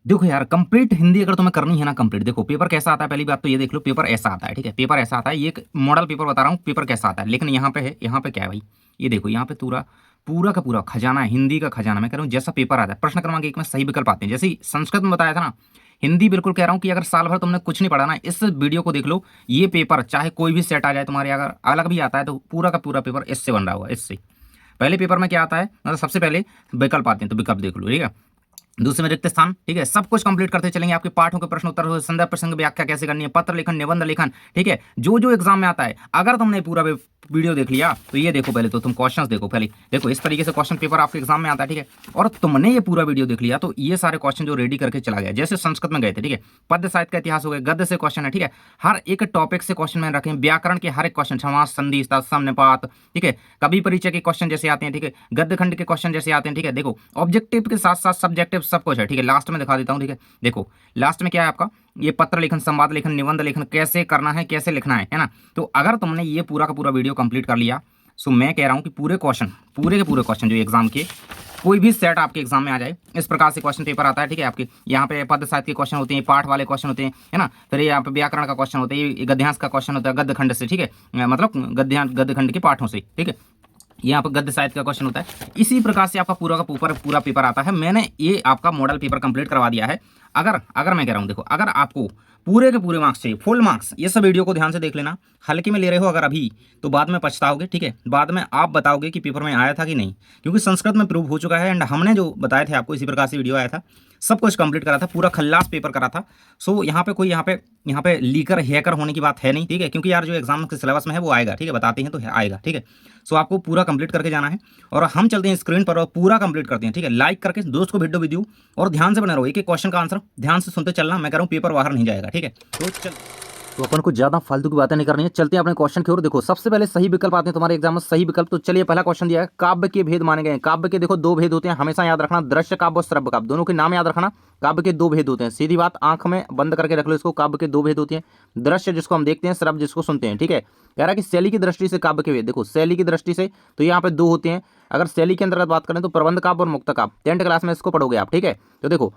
देखो यार, कंप्लीट हिंदी अगर तुम्हें करनी है ना कंप्लीट, देखो पेपर कैसा आता है, पहली बात तो ये देख लो, पेपर ऐसा आता है, ठीक है, पेपर ऐसा आता है, ये एक मॉडल पेपर बता रहा हूँ, पेपर कैसा आता है। लेकिन यहाँ पे है, यहाँ पे क्या है भाई, ये देखो यहाँ पे पूरा पूरा का पूरा खजाना है, हिंदी का खजाना। मैं कह रहा हूँ जैसा पेपर आता है, प्रश्न क्रमांक एक में सही विकल्प आते हैं, जैसे ही संस्कृत में बताया था ना, हिंदी बिल्कुल कह रहा हूँ कि अगर साल भर तुमने कुछ नहीं पढ़ा ना, इस वीडियो को देख लो, ये पेपर चाहे कोई भी सेट आ जाए तुम्हारे, अगर अलग भी आता है तो पूरा का पूरा पेपर इससे बन रहा होगा, इससे। पहले पेपर में क्या आता है, मतलब सबसे पहले विकल्प आते हैं, तो विकल्प देख लो, ठीक है। दूसरे में रिक्त स्थान, ठीक है, सब कुछ कंप्लीट करते चलेंगे, आपके पाठों के प्रश्न उत्तर, संदर्भ प्रसंग व्याख्या कैसे करनी है, पत्र लेखन, निबंध लेखन, ठीक है, जो जो एग्जाम में आता है। अगर तुमने पूरा वीडियो देख लिया तो ये देखो, पहले तो तुम क्वेश्चंस देखो, पहले देखो इस तरीके से क्वेश्चन पेपर आपके एग्जाम में आता है, ठीक है। और तुमने ये पूरा वीडियो देख लिया तो ये सारे क्वेश्चन जो रेडी करके चला गया, जैसे संस्कृत में गए थे, ठीक है, पद्य साहित्य का इतिहास हो गया, गद्य से क्वेश्चन है, ठीक है, हर एक टॉपिक से क्वेश्चन मैंने रखे हैं, व्याकरण के हर एक क्वेश्चन, समास, संधि, तत्सम, निपात, ठीक है, कवि परिचय के क्वेश्चन जैसे आते हैं, ठीक है, गद्य खंड के क्वेश्चन जैसे आते हैं, ठीक है, देखो ऑब्जेक्टिव के साथ साथ सब्जेक्टिव सब कुछ है, ठीक है। लास्ट में दिखा देता हूँ, ठीक है, देखो लास्ट में क्या है आपका, ये पत्र लेखन, संवाद लेखन, निबंध लेखन कैसे करना है, कैसे लिखना है ना। तो अगर तुमने ये पूरा का पूरा वीडियो कंप्लीट कर लिया, सो मैं कह रहा हूं कि पूरे क्वेश्चन, पूरे के पूरे क्वेश्चन जो एग्जाम के, कोई भी सेट आपके एग्जाम में आ जाए, इस प्रकार से क्वेश्चन पेपर आता है, ठीक है। आपके यहाँ पे पद साहित्य के क्वेश्चन होते हैं, पाठ वाले क्वेश्चन होते हैं, है ना, फिर यहाँ पे व्याकरण का क्वेश्चन होता है, ये गद्यांश का क्वेश्चन होता है, गद्य खंड से, ठीक है, मतलब गद्य खंड के पाठों से, ठीक है, यहाँ पर गद्य साहित्य का क्वेश्चन होता है। इसी प्रकार से आपका पूरा का पूरा पेपर आता है। मैंने ये आपका मॉडल पेपर कंप्लीट करवा दिया है। अगर अगर मैं कह रहा हूँ, देखो अगर आपको पूरे के पूरे मार्क्स चाहिए, फुल मार्क्स, ये सब वीडियो को ध्यान से देख लेना। हल्के में ले रहे हो अगर अभी, तो बाद में पछताओगे, ठीक है, बाद में आप बताओगे कि पेपर में आया था कि नहीं, क्योंकि संस्कृत में प्रूव हो चुका है, एंड हमने जो बताए थे आपको, इसी प्रकार से वीडियो आया था, सब कुछ कंप्लीट करा था, पूरा खल्लास पेपर करा था। सो यहाँ पे कोई यहाँ पे लीकर हैकर होने की बात है नहीं, ठीक है, क्योंकि यार जो एग्जाम के सिलेबस में है वो आएगा, ठीक है, बताते हैं तो आएगा, ठीक है। सो आपको पूरा कंप्लीट करके जाना है, और हम चलते हैं स्क्रीन पर और पूरा कंप्लीट करते हैं, ठीक है। लाइक करके दोस्त को भेजो वीडियो, और ध्यान से बने रहो, एक एक क्वेश्चन का आंसर ध्यान से सुनते चलना। मैं कह रहा हूँ पेपर बाहर नहीं जाएगा, ठीक है। तो चल, तो अपन को ज्यादा फालतू की बातें नहीं करनी है, चलते हैं अपने क्वेश्चन की ओर। देखो सबसे पहले सही विकल्प आते हैं तुम्हारे एग्जाम में, सही विकल्प। तो चलिए पहला क्वेश्चन दिया है, काव्य के भेद माने गए हैं। काव्य के देखो दो भेद होते हैं, हमेशा याद रखना, दृश्य काव्य और श्रव्य काव्य, दोनों के नाम याद रखना। काव्य के दो भेद होते हैं, सीधी बात, आंख में बंद करके रख लो इसको। काव्य के दो भेद होते हैं, दृश्य जिसको हम देखते हैं, श्रव्य जिसको सुनते हैं, ठीक है। कह रहा है कि शैली की दृष्टि से काव्य के भेद, देखो शैली की दृष्टि से तो यहाँ पे दो होते हैं। अगर शैली के अंतर्गत बात करें तो प्रबंध काव्य और मुक्त काव्य, 10th क्लास में इसको पढ़ोगे आप, ठीक है। तो देखो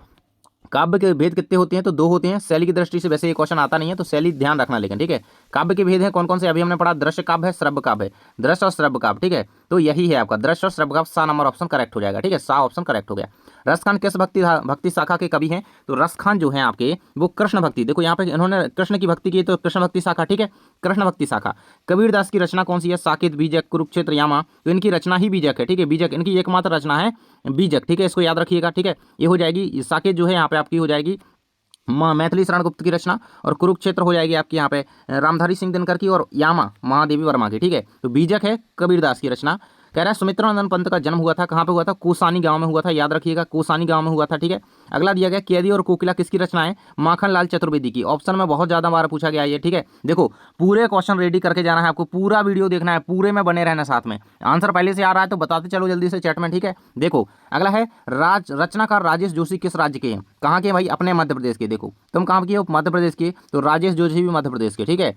काव्य के भेद कितने होते हैं, तो दो होते हैं। शैली की दृष्टि से वैसे ये क्वेश्चन आता नहीं है, तो शैली ध्यान रखना लेकिन, ठीक है। काव्य के भेद हैं कौन कौन से, अभी हमने पढ़ा, दृश्य काव्य है, श्रव्य काव्य है, दृश्य और श्रव्य काव्य, ठीक है। तो यही है आपका दृश्य और श्रव्य काव्य, सा नंबर ऑप्शन करेक्ट हो जाएगा, ठीक है, सा ऑप्शन करेक्ट हो गया। रसखान किस भक्ति शाखा के कवि हैं, तो रसखान जो है आपके वो कृष्ण भक्ति, देखो यहाँ पे इन्होंने कृष्ण की भक्ति की, तो कृष्ण भक्ति शाखा, ठीक है, कृष्ण भक्ति शाखा। कबीरदास की रचना कौन सी है, साकेत, बीजक, कुरुक्षेत्र, यामा, तो इनकी रचना ही बीजक है, ठीक है, बीजक इनकी एकमात्र रचना है, बीजक, ठीक है, इसको याद रखिएगा, ठीक है। ये हो जाएगी साकेत जो है यहाँ पे आपकी हो जाएगी मैथिली शरण गुप्त की रचना, और कुरुक्षेत्र हो जाएगी आपकी यहाँ पे रामधारी सिंह दिनकर की, और यामा महादेवी वर्मा की, ठीक है। तो बीजक है कबीरदास की रचना। कह रहा है सुमित्रानंद पंत का जन्म हुआ था, कहाँ पे हुआ था, कोसानी गांव में हुआ था, याद रखिएगा, कोसानी गांव में हुआ था, ठीक है। अगला दिया गया, कैदी और कोकिला किसकी रचना है, माखन लाल चतुर्वेदी की। ऑप्शन में बहुत ज्यादा बार पूछा गया ये, ठीक है। देखो पूरे क्वेश्चन रेडी करके जाना है आपको, पूरा वीडियो देखना है, पूरे में बने रहना साथ में। आंसर पहले से आ रहा है तो बताते चलो जल्दी से चैट में, ठीक है। देखो अगला है, रचनाकार राजेश जोशी किस राज्य के हैं, कहाँ के भाई, अपने मध्य प्रदेश के। देखो तुम कहाँ के हो, मध्य प्रदेश के, तो राजेश जोशी भी मध्य प्रदेश के, ठीक है।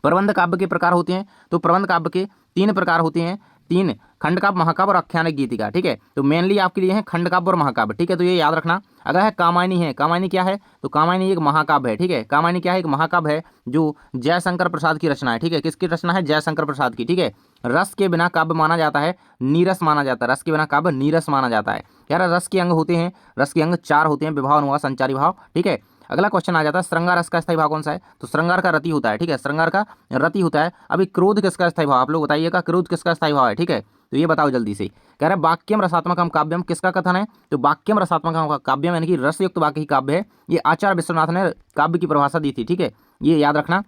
प्रबंध काव्य के प्रकार होते हैं, तो प्रबंध काव्य के 3 प्रकार होते हैं, 3, खंड काव्य, महाकाव्य और आख्यानिक गीतिका, ठीक है। तो मेनली आपके लिए है खंड काव्य और महाकाव्य, ठीक है, तो ये याद रखना। अगर है कामायनी है, कामायनी क्या है, तो कामायनी एक महाकाव्य है, ठीक है। कामायनी क्या है, एक महाकाव्य है जो जयशंकर प्रसाद की रचना है, ठीक है। किसकी रचना है, जयशंकर प्रसाद की, ठीक है। रस के बिना काव्य माना जाता है नीरस माना जाता है, रस के बिना काव्य नीरस माना जाता है। यार रस के अंग होते हैं, रस के अंग 4 होते हैं, विभाव, अनुभाव, संचारी भाव, ठीक है। अगला क्वेश्चन आ जाता है, श्रृंगार रस का स्थायी भाव कौन सा है, तो श्रृंगार का रति होता है, ठीक है, श्रृंगार का रति होता है। अभी क्रोध किसका स्थायी भाव, आप लोग बताइएगा, क्रोध किसका स्थायी भाव है, ठीक है। तो ये बताओ जल्दी से। कह रहा है वाक्यम रसात्मकम काव्यम किसका कथन है, तो वाक्यम रसात्मकम काव्यम यानी कि रसयुक्त वाक्य ही काव्य है। ये आचार्य विश्वनाथ ने काव्य की परिभाषा दी थी, ठीक है, ये याद रखना।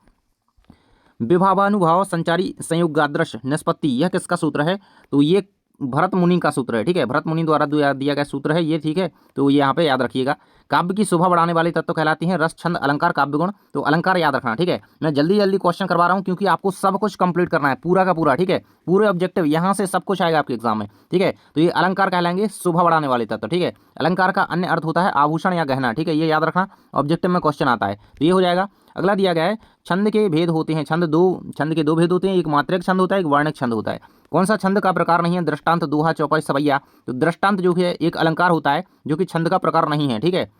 विभावानुभाव संचारी संयुगादृश निष्पत्ति, यह किसका सूत्र है, तो ये भरत मुनि का सूत्र है, ठीक है, भरत मुनि द्वारा दिया गया सूत्र है ये, ठीक है। तो ये यहाँ पे याद रखिएगा। काव्य की शोभा बढ़ाने वाले तत्व कहलाती हैं रस, छंद, अलंकार, काव्य गुण, तो अलंकार याद रखना, ठीक है। मैं जल्दी जल्दी क्वेश्चन करवा रहा हूँ क्योंकि आपको सब कुछ कंप्लीट करना है, पूरा का पूरा, ठीक है, पूरे ऑब्जेक्टिव यहाँ से सब कुछ आएगा आपके एग्जाम में, ठीक है। तो ये अलंकार कहलाएंगे शोभा बढ़ाने वाले तत्व, ठीक है। अलंकार का अन्य अर्थ होता है आभूषण या गहना, ठीक है, ये याद रखना, ऑब्जेक्टिव में क्वेश्चन आता है, तो ये हो जाएगा। अगला दिया गया है, छंद के भेद होते हैं, छंद के 2 भेद होते हैं, एक मात्रिक छंद होता है, एक वर्णिक छंद होता है। कौन सा छंद का प्रकार नहीं है, दृष्टांत, दोहा, चौपाई, सवैया। तो दृष्टांत जो है एक अलंकार होता है जो कि छंद का प्रकार नहीं है, ठीक है।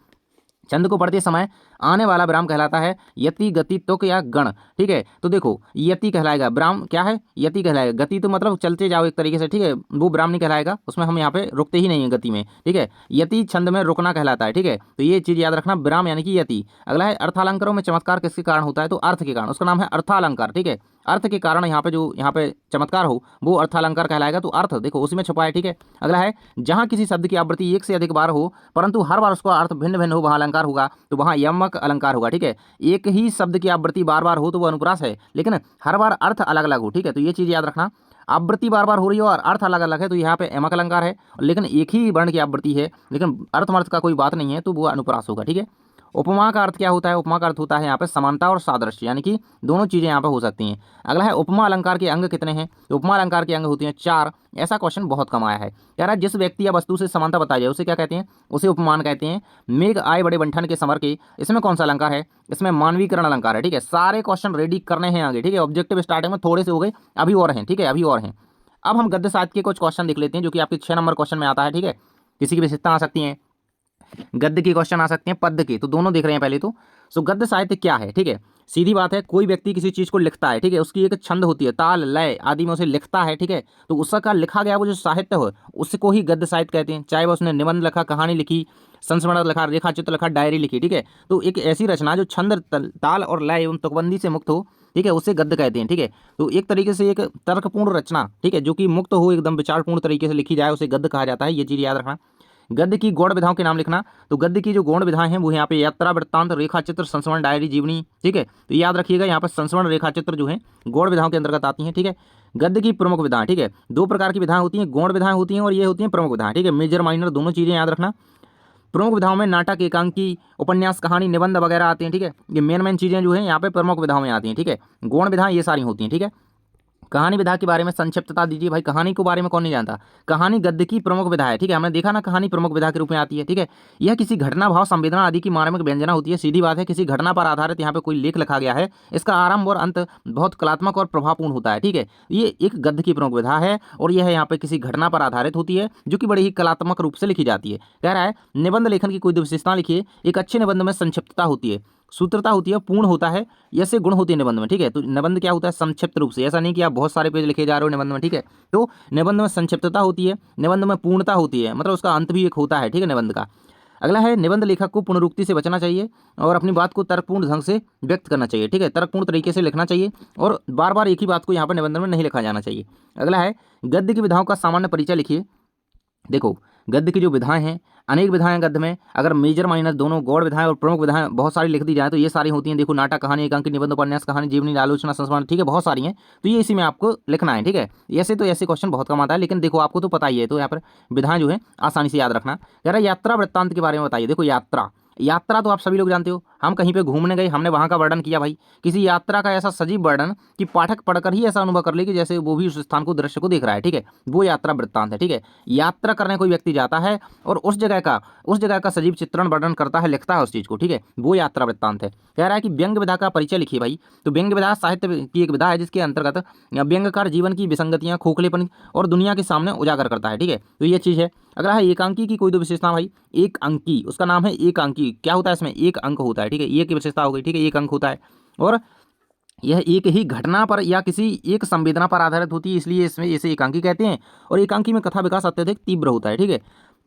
छंद को पढ़ते समय आने वाला विराम कहलाता है यति, गति, तुक या गण। ठीक है, तो देखो यति कहलाएगा, विराम क्या है, यति कहलाएगा। गति तो मतलब चलते जाओ एक तरीके से, ठीक है, वो विराम नहीं कहलाएगा, उसमें हम यहाँ पे रुकते ही नहीं है गति में। ठीक है, यति छंद में रुकना कहलाता है। ठीक है, तो ये चीज याद रखना, विराम यानी कि यति। अगला है अर्थालंकारों में चमत्कार किसके कारण होता है, तो अर्थ के कारण, उसका नाम है अर्थालंकार। ठीक है, अर्थ के कारण यहाँ पे जो यहाँ पे चमत्कार हो वो अर्थालंकार कहलाएगा, तो अर्थ देखो उसी में छुपा है। ठीक है, अगला है जहाँ किसी शब्द की आवृत्ति एक से अधिक बार हो परंतु हर बार उसका अर्थ भिन्न भिन्न हो वहाँ अलंकार होगा, तो वहाँ यमक अलंकार होगा। ठीक है, एक ही शब्द की आवृत्ति बार बार हो तो वो अनुप्रास है, लेकिन हर बार अर्थ अलग अलग हो। ठीक है, तो ये चीज़ याद रखना, आवृत्ति बार बार हो रही है और अर्थ अलग अलग है तो यहाँ पे यमक अलंकार है, लेकिन एक ही वर्ण की आवृत्ति है लेकिन अर्थमर्थ का कोई बात नहीं है तो वो अनुप्रास होगा। ठीक है, उपमा का अर्थ क्या होता है, उपमा का अर्थ होता है यहाँ पे समानता और सादृश्य, यानी कि दोनों चीज़ें यहाँ पे हो सकती हैं। अगला है उपमा अलंकार के अंग कितने हैं, तो उपमा अलंकार के अंग होते हैं 4। ऐसा क्वेश्चन बहुत कम आया है। कह रहा है जिस व्यक्ति या वस्तु से समानता बताई जाए उसे क्या कहते हैं, उसे उपमान कहते हैं। मेघ आए बड़े बंठन के समर के, इसमें कौन सा अलंकार है, इसमें मानवीकरण अलंकार है। ठीक है, सारे क्वेश्चन रेडी करने हैं आगे। ठीक है, ऑब्जेक्टिव स्टार्टिंग में थोड़े से हो गए, अभी और हैं। ठीक है, अभी और हैं। अब हम गद्य साहित्य के कुछ क्वेश्चन देख लेते हैं जो कि आपके 6 नंबर क्वेश्चन में आता है। ठीक है, किसी की विशेषता आ सकती है, गद्य के क्वेश्चन आ सकते हैं, पद्य के, तो दोनों देख रहे हैं पहले तो। सो गद्य साहित्य क्या है, ठीक है, सीधी बात है, कोई व्यक्ति किसी चीज़ को लिखता है, ठीक है, उसकी एक छंद होती है, ताल लय आदि में उसे लिखता है। ठीक है, तो उसका लिखा गया वो जो साहित्य हो उसको ही गद्य साहित्य कहते हैं। चाहे वो उसने निबंध लिखा, कहानी लिखी, संस्मरण लिखा, रेखा चित्र लिखा, डायरी लिखी। ठीक है, तो एक ऐसी रचना जो छंद ताल और लय एवं तुकबंदी से मुक्त हो, ठीक है, उसे गद्य कहते हैं। ठीक है, तो एक तरीके से एक तर्कपूर्ण रचना, ठीक है, जो कि मुक्त हो, एकदम विचारपूर्ण तरीके से लिखी जाए, उसे गद्य कहा जाता है। ये चीज़ याद रखना। गद्य की गौड़ विधाओं के नाम लिखना, तो गद्य की जो गौड़ विधाएं हैं वो यहाँ पे यात्रा, वृत्तांत, रेखा चित्र, संस्मरण, डायरी, जीवनी। ठीक है, तो याद रखिएगा यहाँ पर संस्मरण, रेखा चित्र जो है गौड़ विधाओं के अंतर्गत आती हैं। ठीक है, गद्य की प्रमुख विधाएं, ठीक है, 2 प्रकार की विधाएं होती हैं, गौड़ विधाएं होती हैं और ये होती हैं प्रमुख विधाएं। ठीक है, मेजर माइनर दोनों चीज़ें याद रखना। प्रमुख विधाओं में नाटक, एकांकी, उपन्यास, कहानी, निबंध वगैरह आते हैं। ठीक है, ये मेन चीज़ें जो है यहाँ पे प्रमुख विधाओं में आती हैं। ठीक है, गौण विधाएं ये सारी होती हैं। ठीक है, कहानी विधा के बारे में संक्षिप्तता दीजिए भाई, कहानी के बारे में कौन नहीं जानता। कहानी गद्य की प्रमुख विधा है। ठीक है, हमने देखा ना, कहानी प्रमुख विधा के रूप में आती है। ठीक है, यह किसी घटना, भाव, संवेदना आदि की मार्मिक व्यंजना होती है। सीधी बात है, किसी घटना पर आधारित यहाँ पे कोई लेख लिखा गया है, इसका आरंभ और अंत बहुत कलात्मक और प्रभावपूर्ण होता है। ठीक है, ये एक गद्य की प्रमुख विधा है और यह यहाँ पे किसी घटना पर आधारित होती है जो कि बड़ी ही कलात्मक रूप से लिखी जाती है। कह रहा है निबंध लेखन की कोई विशेषता लिखिए। एक अच्छे निबंध में संक्षिप्तता होती है, सूत्रता होती है, पूर्ण होता है, ऐसे गुण होते हैं निबंध में। ठीक है, तो निबंध क्या होता है, संक्षिप्त रूप से, ऐसा नहीं कि आप बहुत सारे पेज लिखे जा रहे हो निबंध में। ठीक है, तो निबंध में संक्षिप्तता होती है, निबंध में पूर्णता होती है, मतलब उसका अंत भी एक होता है। ठीक है, निबंध का। अगला है निबंध लेखक को पुनरुक्ति से बचना चाहिए और अपनी बात को तर्कपूर्ण ढंग से व्यक्त करना चाहिए। ठीक है, तर्कपूर्ण तरीके से लिखना चाहिए और बार बार एक ही बात को यहाँ पर निबंध में नहीं लिखा जाना चाहिए। अगला है गद्य की विधाओं का सामान्य परिचय लिखिए। देखो गद्य की जो विधाएं हैं, अनेक विधाएं गद्य में, अगर मेजर माइनर दोनों, गौड़ विधाएं और प्रमुख विधाएं बहुत सारी लिख दी जाए तो ये सारी होती हैं। देखो नाटक, कहानी, एकांकी, निबंध, उपन्यास, कहानी, जीवनी, आलोचना, संस्मरण। ठीक है, बहुत सारी हैं, तो ये इसी में आपको लिखना है। ठीक है, ऐसे तो ऐसे क्वेश्चन बहुत कम आता है, लेकिन देखो आपको तो पता ही है, तो यहाँ पर विधाएं जो है आसानी से याद रखना। कह रहा है यात्रा वृत्तांत के बारे में बताइए। देखो यात्रा, यात्रा तो आप सभी लोग जानते हो, हम कहीं पे घूमने गए, हमने वहाँ का वर्णन किया भाई, किसी यात्रा का ऐसा सजीव वर्णन कि पाठक पढ़कर ही ऐसा अनुभव कर ले कि जैसे वो भी उस स्थान को, दृश्य को देख रहा है। ठीक है, वो यात्रा वृत्तांत है। ठीक है, यात्रा करने कोई व्यक्ति जाता है और उस जगह का सजीव चित्रण वर्णन करता है, लिखता है उस चीज़ को। ठीक है, वो यात्रा वृत्तांत है। कह रहा है कि व्यंग्य विधा का परिचय लिखिए भाई, तो व्यंग्य विधा साहित्य की एक विधा है जिसके अंतर्गत व्यंग्यकार जीवन की विसंगतियाँ, खोखलेपन और दुनिया के सामने उजागर करता है। ठीक है, तो ये चीज़ है। अगला है एकांकी की कोई दो विशेषता भाई। एक अंकी, उसका नाम है एकांकी। क्या होता है इसमें, एक अंक होता है। ठीक है, ये की विशेषता हो गई। ठीक है, एक अंक होता है और यह एक ही घटना पर या किसी एक संवेदना पर आधारित होती है, इसलिए इसमें इसे एकांकी कहते हैं। और एकांकी में कथा विकास अत्यधिक तीव्र होता है। ठीक है,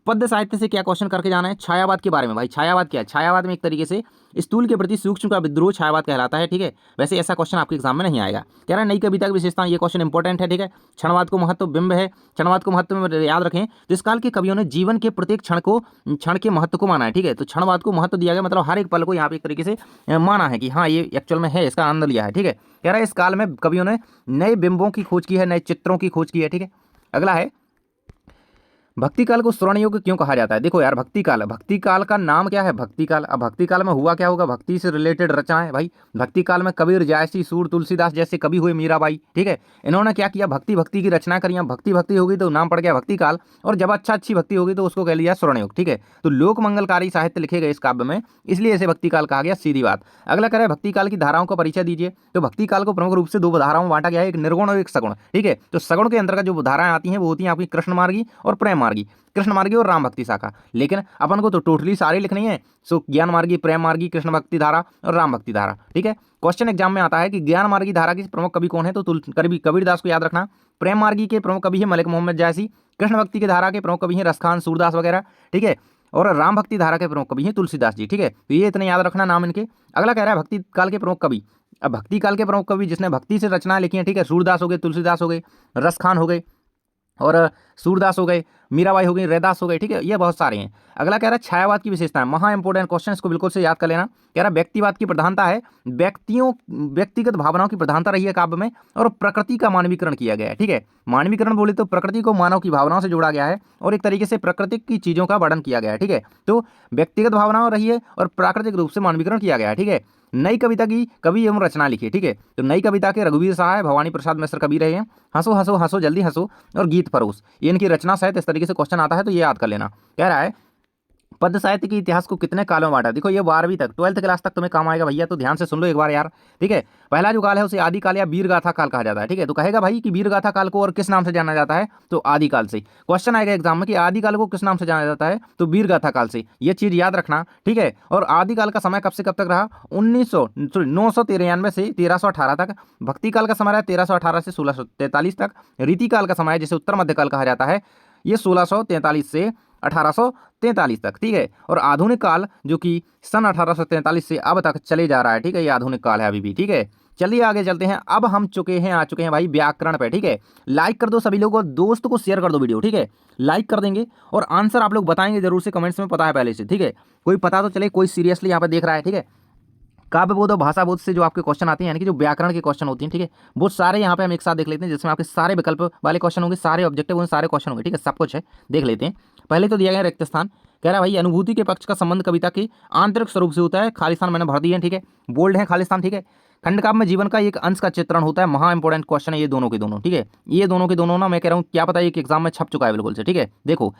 पद्य साहित्य से क्या क्वेश्चन करके जाना है, छायावाद के बारे में भाई। छायावाद क्या है, छायावाद में एक तरीके से स्थूल के प्रति सूक्ष्म का विद्रोह छायावाद कहलाता है। ठीक है, वैसे ऐसा क्वेश्चन आपके एग्जाम में नहीं आएगा। कह रहा है नई कविता की विशेषता, ये क्वेश्चन इंपॉर्टेंट है। ठीक है, क्षणवाद को महत्व, बिंब है, क्षणवाद को महत्व में याद रखें, तो इस काल के कवियों ने जीवन के प्रत्येक क्षण के महत्व को माना है। ठीक है, तो क्षणवाद को महत्व दिया गया, मतलब हर एक पल को यहाँ पे एक तरीके से माना है कि हाँ ये एक्चुअल में है, इसका आनंद लिया है। ठीक है, कह रहा है इस काल में कवियों ने नए बिंबों की खोज की है, नए चित्रों की खोज की है। ठीक है, अगला है भक्ति काल को स्वर्ण युग क्यों कहा जाता है। देखो यार, भक्ति काल का नाम क्या है, भक्ति काल। अब भक्ति काल में हुआ क्या होगा, भक्ति से रिलेटेड रचनाएं भाई। भक्ति काल में कबीर, जायसी, सूर, तुलसीदास जैसे कवि हुए, मीराबाई। ठीक है, इन्होंने क्या किया, भक्ति की रचना करी। भक्ति होगी तो नाम पड़ गया भक्ति काल, और जब अच्छी भक्ति होगी तो उसको कह लिया स्वर्ण युग। ठीक है, तो लोक मंगलकारी साहित्य लिखे गए इस काव्य में, इसलिए इसे भक्ति काल कहा गया, सीधी बात। अगला कह रहा है भक्ति काल की धाराओं का परिचय दीजिए। तो भक्ति काल को प्रमुख रूप से 2 धाराओं में बांटा गया है, एक निर्गुण और एक सगुण। ठीक है, तो सगुण के अंतर्गत जो धाराएं आती हैं वो होती हैं आपकी कृष्ण मार्गी और प्रेम मार्गी। मार्गी, कृष्ण मार्गी और राम भक्ति शाखा। लेकिन अपन को तो टोटली सारे लिखनी है। सो ज्ञान मार्गी, प्रेम मार्गी, कृष्ण भक्ति धारा और राम भक्ति धारा। ठीक है, क्वेश्चन एग्जाम में आता है कि ज्ञान मार्गी धारा के प्रमुख कवि कौन है, तो कबीरदास को याद रखना। प्रेम मार्गी के प्रमुख कवि है मलिक मोहम्मद जायसी। कृष्ण भक्ति की धारा के प्रमुख कवि हैं रसखान, सूरदास वगैरह। ठीक है, और राम भक्ति धारा के प्रमुख कवि हैं तुलसीदास जी। ठीक है, तो ये इतने याद रखना नाम इनके। अगला कह रहा है भक्ति काल के प्रमुख कवि। अब भक्ति काल के प्रमुख कवि जिसने भक्ति से रचनाएं लिखी हैं, ठीक है, सूरदास हो गए, तुलसीदास हो गए, रसखान हो गए और सूरदास हो गए, मीराबाई हो गई, रैदास हो गए। ठीक है, ये बहुत सारे हैं। अगला कह रहा है छायावाद की विशेषताएं, महा इंपोर्टेंट क्वेश्चन, इसको बिल्कुल से याद कर लेना। कह रहा है व्यक्तिवाद की प्रधानता है, व्यक्तिगत भावनाओं की प्रधानता रही है काव्य में, और प्रकृति का मानवीकरण किया गया है। ठीक है, मानवीकरण बोले तो प्रकृति को मानव की भावनाओं से जोड़ा गया है और एक तरीके से प्राकृतिक की चीजों का वर्णन किया गया है। ठीक है, तो व्यक्तिगत भावनाओं रही है और प्राकृतिक रूप से मानवीकरण किया गया है। ठीक है, नई कविता की कवि एवं रचना लिखी। ठीक है, तो नई कविता के रघुवीर सहाय, भवानी प्रसाद मिश्र कवि रहे हैं। हंसो हंसो हंसो जल्दी हंसो और गीत फरोश, ये इनकी रचना साहित्य। इस तरीके से क्वेश्चन आता है तो ये याद कर लेना। कह रहा है पद्य साहित्य के इतिहास को कितने कालों में बांटा। देखो ये 12वीं तक 12th क्लास तक तुम्हें काम आएगा भैया, तो ध्यान से सुन लो एक बार यार। ठीक है, पहला जो काल है उसे आदिकाल या वीरगाथा काल कहा जाता है। ठीक है, तो कहेगा भाई कि वीरगाथा काल को और किस नाम से जाना जाता है, तो आदिकाल से। क्वेश्चन आएगा एग्जाम में कि आदिकाल को किस नाम से जाना जाता है, तो वीरगाथा काल से। ये चीज याद रखना। ठीक है, और आदिकाल का समय कब से कब तक रहा, 993 से 1318 तक। भक्ति काल का समय रहा 1318 से 1643 तक। रीति काल का समय जिसे उत्तर मध्यकाल कहा जाता है, ये 1643 से 1843 तक। ठीक है, और आधुनिक काल जो कि सन 1843 से अब तक चले जा रहा है। ठीक है, ये आधुनिक काल है अभी भी। ठीक है, चलिए आगे चलते हैं। अब हम आ चुके हैं भाई व्याकरण पे। ठीक है, लाइक कर दो सभी लोग और दोस्त को शेयर कर दो वीडियो। ठीक है, लाइक कर देंगे और आंसर आप लोग बताएंगे जरूर से, कमेंट्स में पता है पहले से। ठीक है, कोई पता तो चले, कोई सीरियसली यहाँ पे देख रहा है। ठीक है, काव्य बोध और भाषा बोध से जो आपके क्वेश्चन आते हैं, यानी कि जो व्याकरण के क्वेश्चन होते हैं, ठीक है, वो सारे यहाँ पे हम एक साथ देख लेते हैं, जिसमें आपके सारे विकल्प वाले क्वेश्चन होंगे, सारे ऑब्जेक्टिव होंगे, सारे क्वेश्चन होंगे। ठीक है, सब कुछ है, देख लेते हैं। पहले तो दिया गया रिक्त स्थान। कह रहा है भाई अनुभूति के पक्ष का संबंध कविता के आंतरिक स्वरूप से होता है। खालिस्तान मैंने भर दिए हैं। ठीक है, बोल्ड है खालिस्तान। ठीक है, खंड काव्य में जीवन का एक अंश का चित्रण होता है। महा इंपोर्टेंट क्वेश्चन है ये दोनों के दोनों। ठीक है, ये दोनों के दोनों ना, मैं कह रहा हूँ क्या पता एक एग्जाम में छप चुका है बिल्कुल से। ठीक है, देखो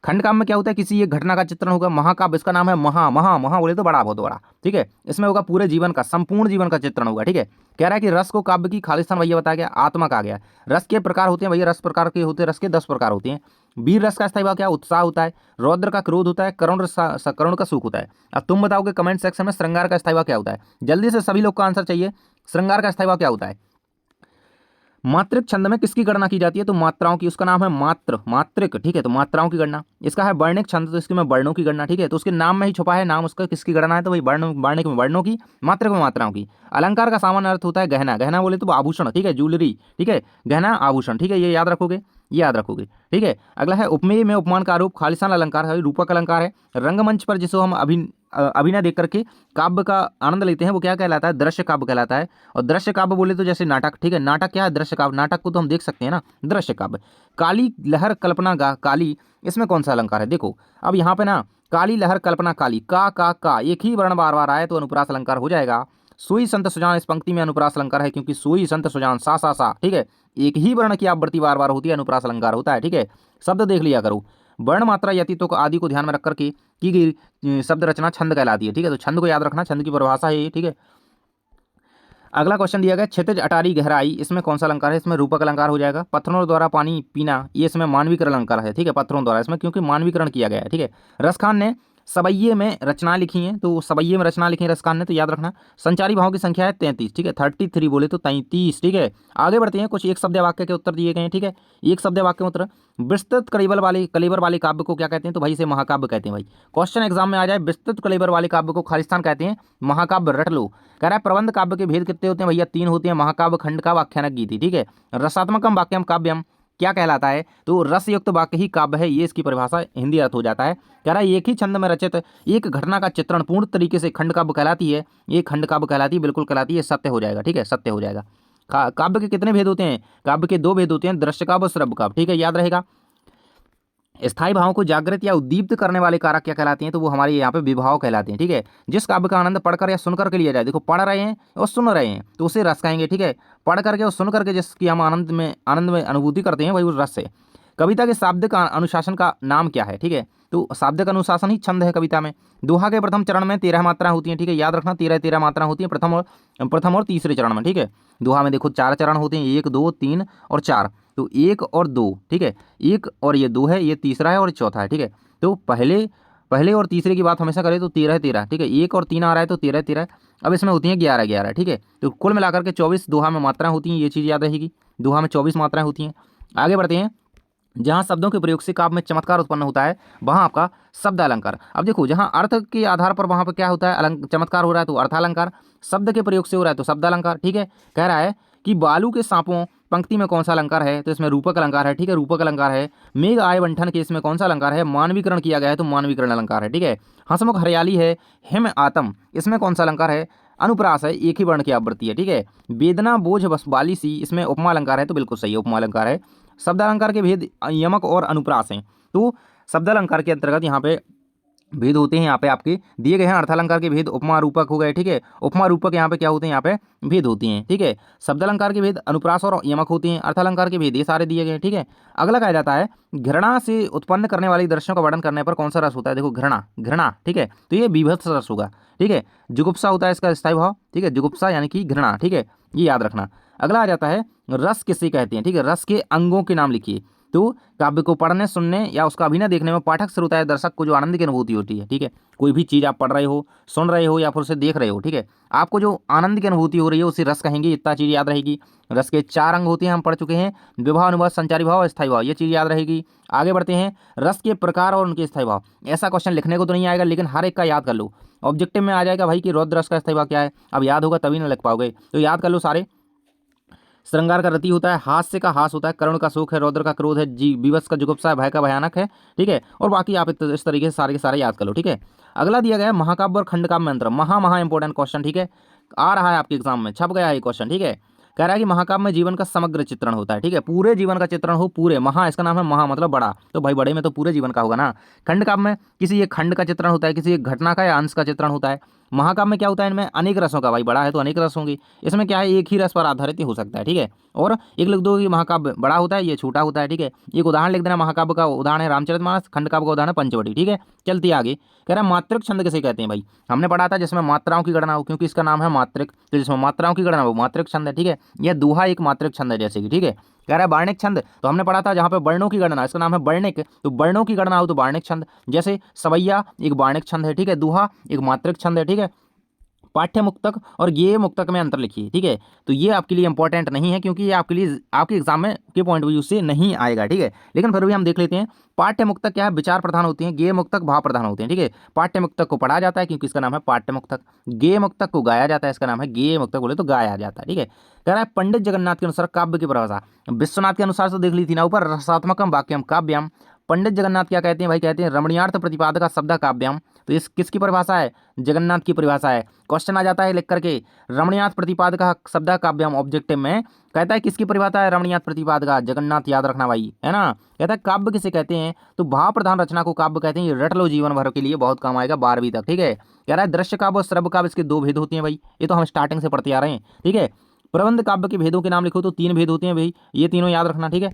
खंड काव्य में क्या होता है, किसी एक घटना का चित्रण होगा। महाकाव्य इसका नाम है महा, महा महा बोले तो बड़ा, बहुत बड़ा। ठीक है, इसमें होगा पूरे जीवन का, संपूर्ण जीवन का चित्रण होगा। ठीक है, कह रहा है कि रस को काव्य की खालिस्तान भैया बताया गया, आत्मा कहा गया। रस के प्रकार होते हैं भैया, रस प्रकार के होते हैं, रस के 10 प्रकार होते हैं। वीर रस का स्थायी भाव क्या, उत्साह होता है। रौद्र का क्रोध होता है। करुण का सुख होता है। अब तुम बताओगे कमेंट सेक्शन में श्रृंगार का स्थायी भाव क्या होता है। जल्दी से सभी लोग का आंसर चाहिए। श्रृंगार का स्थायी भाव क्या होता है। मात्रिक छंद में किसकी गणना की जाती है, तो मात्राओं की, उसका नाम है मात्रिक। ठीक है, तो मात्राओं की गणना। इसका है वर्णिक छंद, तो इसके में वर्णों की गणना। ठीक है, तो उसके नाम में ही छुपा है नाम, उसका किसकी गणना है, तो भाई वर्णिक में वर्णों की, मात्रिक में मात्राओं की। अलंकार का सामान्य अर्थ होता है गहना, गहना बोले तो आभूषण। ठीक है, ज्वेलरी। ठीक है, गहना आभूषण। ठीक है, ये याद रखोगे, ये याद रखोगे। ठीक है, अगला है उपमेय में उपमान का आरोप, खालिस्तान अलंकार है, रूपक अलंकार है। रंगमंच पर जिसको हम अभिनय देख करके काव्य का आनंद लेते हैं, वो क्या कहलाता है, दृश्य काव्य कहलाता है। और दृश्य काव्य बोले तो जैसे नाटक। ठीक है, नाटक क्या है, दृश्य काव्य। नाटक को तो हम देख सकते हैं ना, दृश्य काव्य। काली लहर कल्पना गा, काली, इसमें कौन सा अलंकार है, देखो अब यहाँ पे ना, काली लहर कल्पना काली, का एक ही वर्ण बार बार आए तो अनुप्रास अलंकार हो जाएगा। सोई संत सुजान, इस पंक्ति में अनुप्रास अलंकार है, क्योंकि सोई संत सुजान सा। ठीक है, एक ही वर्ण की आवृत्ति बार बार होती है, अनुप्रास अलंकार होता है। ठीक है, शब्द देख लिया करो। वर्ण मात्रा यतित्व को आदि को ध्यान में रख करके की गई शब्द रचना छंद कहलाती है। ठीक है, तो छंद को याद रखना, छंद की परिभाषा है ये। ठीक है, अगला क्वेश्चन दिया गया क्षितिज अटारी गहराई, इसमें कौन सा अलंकार है, इसमें रूपक अलंकार हो जाएगा। पत्थरों द्वारा पानी पीना, ये इसमें मानवीकरण अलंकार है। ठीक है, पत्थरों द्वारा, इसमें क्योंकि मानवीकरण किया गया है। ठीक है, रसखान ने सवैये में रचना लिखी है, तो सवैये में रचना लिखी है रसखान ने, तो याद रखना। संचारी भावों की संख्या है 33। ठीक है, 33 बोले तो 33। ठीक है, आगे बढ़ते हैं। कुछ एक शब्द वाक्य के उत्तर दिए गए हैं। ठीक है, एक शब्द वाक्य उत्तर। विस्तृत कलेबर वाले काव्य को क्या कहते हैं, तो भाई इसे महाकाव्य कहते हैं। भाई क्वेश्चन एग्जाम में आ जाए, विस्तृत कलेबर वाले काव्य को खालिस्तान कहते हैं, महाकाव्य रट लो। कह रहा है प्रबंध काव्य के भेद कितने होते हैं भैया, 3 होते हैं, महाकाव्य, खंड काव्य, आख्यानक, गीति। ठीक है, रसात्मकम वाक्यम काव्यम क्या कहलाता है, तो रस युक्त वाक्य ही काव्य है, ये इसकी परिभाषा हिंदी अर्थ हो जाता है। कह रहा है एक ही छंद में रचित एक घटना का चित्रण पूर्ण तरीके से खंड काव्य कहलाती है, ये खंड काव्य कहलाती है, बिल्कुल कहलाती है, सत्य हो जाएगा। ठीक है, सत्य हो जाएगा। काव्य के कितने भेद होते हैं, काव्य के 2 भेद होते हैं, दृश्य काव्य और श्रव्य काव्य। ठीक है, याद रहेगा। स्थायी भावों को जागृत या उद्दीप्त करने वाले कारक क्या कहलाते हैं, तो वो हमारे यहाँ पे विभाव कहलाते हैं। ठीक है, जिस काव्य का आनंद पढ़कर या सुनकर के लिया जाए, देखो पढ़ रहे हैं और सुन रहे हैं तो उसे रस कहेंगे। ठीक है, पढ़ करके और सुन करके जिसकी हम आनंद में अनुभूति करते हैं वही उस रस है। कविता के शाब्दिक अनुशासन का नाम क्या है, ठीक है, तो शाब्दिक अनुशासन ही छंद है कविता में। दोहा के प्रथम चरण में 13 मात्राएं होती हैं, ठीक है, याद रखना 13 मात्राएं होती हैं प्रथम और तीसरे चरण में, ठीक है। दोहा में देखो 4 चरण होते हैं, 1 2 3 और 4। तो 1 और 2, ठीक है, 1 और ये 2 है, ये तीसरा है और चौथा है, ठीक है। तो पहले और तीसरे की बात हमेशा करें तो 13, ठीक है, 1 और 3 आ रहा है तो 13। अब इसमें होती हैं 11, ठीक है। तो कुल मिलाकर के 24 दोहा में मात्राएं होती हैं, ये चीज़ याद रहेगी। दोहा में 24 मात्राएं होती हैं। आगे बढ़ते हैं। जहाँ शब्दों के प्रयोग से काव्य में चमत्कार उत्पन्न होता है वहाँ आपका शब्द अलंकार। अब देखो जहाँ अर्थ के आधार पर वहाँ पर क्या होता है, चमत्कार हो रहा है तो अर्थालंकार, शब्द के प्रयोग से हो रहा है तो शब्द अलंकार, ठीक है। कह रहा है कि बालू के सांपों पंक्ति में कौन सा अलंकार है, तो इसमें रूपक अलंकार है, ठीक है, रूपक अलंकार है। मेघ आय बंठन के इसमें कौन सा अलंकार है, मानवीकरण किया गया है तो मानवीकरण अलंकार है, ठीक है। हंसमुख हरियाली है, हिम आतम, इसमें कौन सा अलंकार है, अनुप्रास है, एक ही वर्ण की आवृत्ति है, ठीक है। वेदना बोझ बस बाली सी, इसमें उपमा अलंकार है तो बिल्कुल सही है, उपमा अलंकार है। शब्द अलंकार के भेद यमक और अनुप्रास हैं। तो शब्द अलंकार के अंतर्गत यहाँ पे भेद होते हैं, यहाँ पे आपके दिए गए हैं। अर्थालंकार के भेद उपमा रूपक हो गए, ठीक है। उपमा रूपक यहाँ पे क्या होते हैं, यहाँ पे भेद होते हैं, ठीक है। शब्द अलंकार के भेद अनुप्रास और यमक होते हैं। अर्थालंकार के भेद ये सारे दिए गए हैं, ठीक है। अगला कहा जाता है घृणा से उत्पन्न करने वाली दृश्यों का वर्णन करने पर कौन सा रस होता है, देखो घृणा, ठीक है, तो ये बीभत्स रस होगा, ठीक है। जुगुप्सा होता है इसका स्थायी भाव, ठीक है, जुगुप्सा यानी कि घृणा, ठीक है, ये याद रखना। अगला आ जाता है रस किसे कहते हैं, ठीक है, रस के अंगों के नाम लिखिए। तो काव्य को पढ़ने सुनने या उसका अभिनय देखने में पाठक श्रोता या दर्शक को जो आनंद की अनुभूति होती है, ठीक है, कोई भी चीज़ आप पढ़ रहे हो, सुन रहे हो या फिर उसे देख रहे हो, ठीक है, आपको जो आनंद की अनुभूति हो रही है उसे रस कहेंगे। इतना चीज़ याद रहेगी। रस के 4 अंग होते हैं, हम पढ़ चुके हैं, विभाव, अनुभाव, संचारी भाव, स्थायी भाव, ये चीज़ याद रहेगी। आगे बढ़ते हैं। रस के प्रकार और उनके स्थायी भाव, ऐसा क्वेश्चन लिखने को तो नहीं आएगा लेकिन हर एक का याद कर लो। ऑब्जेक्टिव में आ जाएगा भाई कि रौद्र रस का स्थायी भाव क्या है, अब याद होगा तभी ना लिख पाओगे, तो याद कर लो सारे। श्रृंगार का रति होता है, हास्य का हास होता है, करुण का शोक है, रौद्र का क्रोध है, जी विवश का जुगुप्सा है, भय का भयानक है, ठीक है। और बाकी आप इस तरीके से सारे के सारे याद कर लो, ठीक है। अगला दिया गया है महाकाव्य और खंडकाव्य में अंतर, महा इंपॉर्टेंट क्वेश्चन, ठीक है, आ रहा है आपके एग्जाम में, छप गया है ये क्वेश्चन, ठीक है। कह रहा है कि महाकाव्य में जीवन का समग्र चित्रण होता है, ठीक है, पूरे जीवन का चित्रण हो, पूरे महा, इसका नाम है महा मतलब बड़ा, तो भाई बड़े में तो पूरे जीवन का होगा ना। खंडकाव्य में किसी एक खंड का चित्रण होता है, किसी एक घटना का या अंश का चित्रण होता है। महाकाव्य में क्या होता है, इनमें अनेक रसों का, भाई बड़ा है तो अनेक रस होंगे, इसमें क्या है एक ही रस पर आधारित ही हो सकता है, ठीक है। और एक लिख दो कि महाकाव्य बड़ा होता है, ये छोटा होता है, ठीक है। एक उदाहरण लिख देना, महाकाव्य का उदाहरण है रामचरितमानस, खंडकाव्य का उदाहरण है पंचवटी, ठीक है। चलती आगे। कह रहा है मात्रिक छंद किसे कहते हैं, भाई हमने पढ़ा था जिसमें मात्राओं की गणना हो, क्योंकि इसका नाम है मात्रिक, तो जिसमें मात्राओं की गणना हो मात्रिक छंद है, ठीक है। यह दोहा एक मात्रिक छंद है जैसे कि, ठीक है। कह रहा है वर्णिक छंद, तो हमने पढ़ा था जहाँ पे वर्णों की गणना, इसका नाम है वर्णिक, तो वर्णों की गणना हो तो वर्णिक छंद, जैसे सवैया एक वर्णिक छंद है, ठीक है। दोहा एक मात्रिक छंद है, ठीक है। पाठ्य मुक्तक और गेय मुक्तक में अंतर लिखिए, ठीक है। तो ये आपके लिए इंपॉर्टेंट नहीं है क्योंकि ये आपके लिए आपके एग्जाम में के पॉइंट ऑफ व्यू से नहीं आएगा, ठीक है। लेकिन फिर भी हम देख लेते हैं। पाठ्य मुक्तक क्या है, विचार प्रधान होते हैं, गेय मुक्तक भाव प्रधान होते हैं, ठीक है। पाठ्य मुक्तक को पढ़ा जाता है क्योंकि इसका नाम है पाठ्य मुक्तक, गेय मुक्तक को गाया जाता है, इसका नाम है गेय मुक्तक, बोले तो गाया जाता है, ठीक है। कह रहा है पंडित जगन्नाथ के अनुसार काव्य की परिभाषा, विश्वनाथ के अनुसार तो देख ली थी ना ऊपर, रसात्मकम वाक्यम काव्यम। पंडित जगन्नाथ क्या कहते हैं भाई, कहते हैं रमणीयार्थ प्रतिपादक शब्द काव्यम, तो इस किसकी परिभाषा है, जगन्नाथ की परिभाषा है। क्वेश्चन आ जाता है लिख करके रमणीयार्थ प्रतिपादक शब्द काव्यम, ऑब्जेक्टिव में कहता है किसकी परिभाषा है, रमणीयार्थ प्रतिपादक, जगन्नाथ, याद रखना भाई, है ना। कहता है काव्य किसे कहते हैं, तो भाव प्रधान रचना को काव्य कहते हैं। ये रट लो, जीवन भर के लिए बहुत काम आएगा 12वीं तक, ठीक है। कह रहा है दृश्य काव्य और श्रव्य काव्य, इसके 2 भेद होते हैं भाई, ये तो हम स्टार्टिंग से पढ़ते आ रहे हैं, ठीक है। प्रबंध काव्य के भेदों के नाम लिखो तो 3 भेद होते हैं भाई, ये तीनों याद रखना, ठीक है।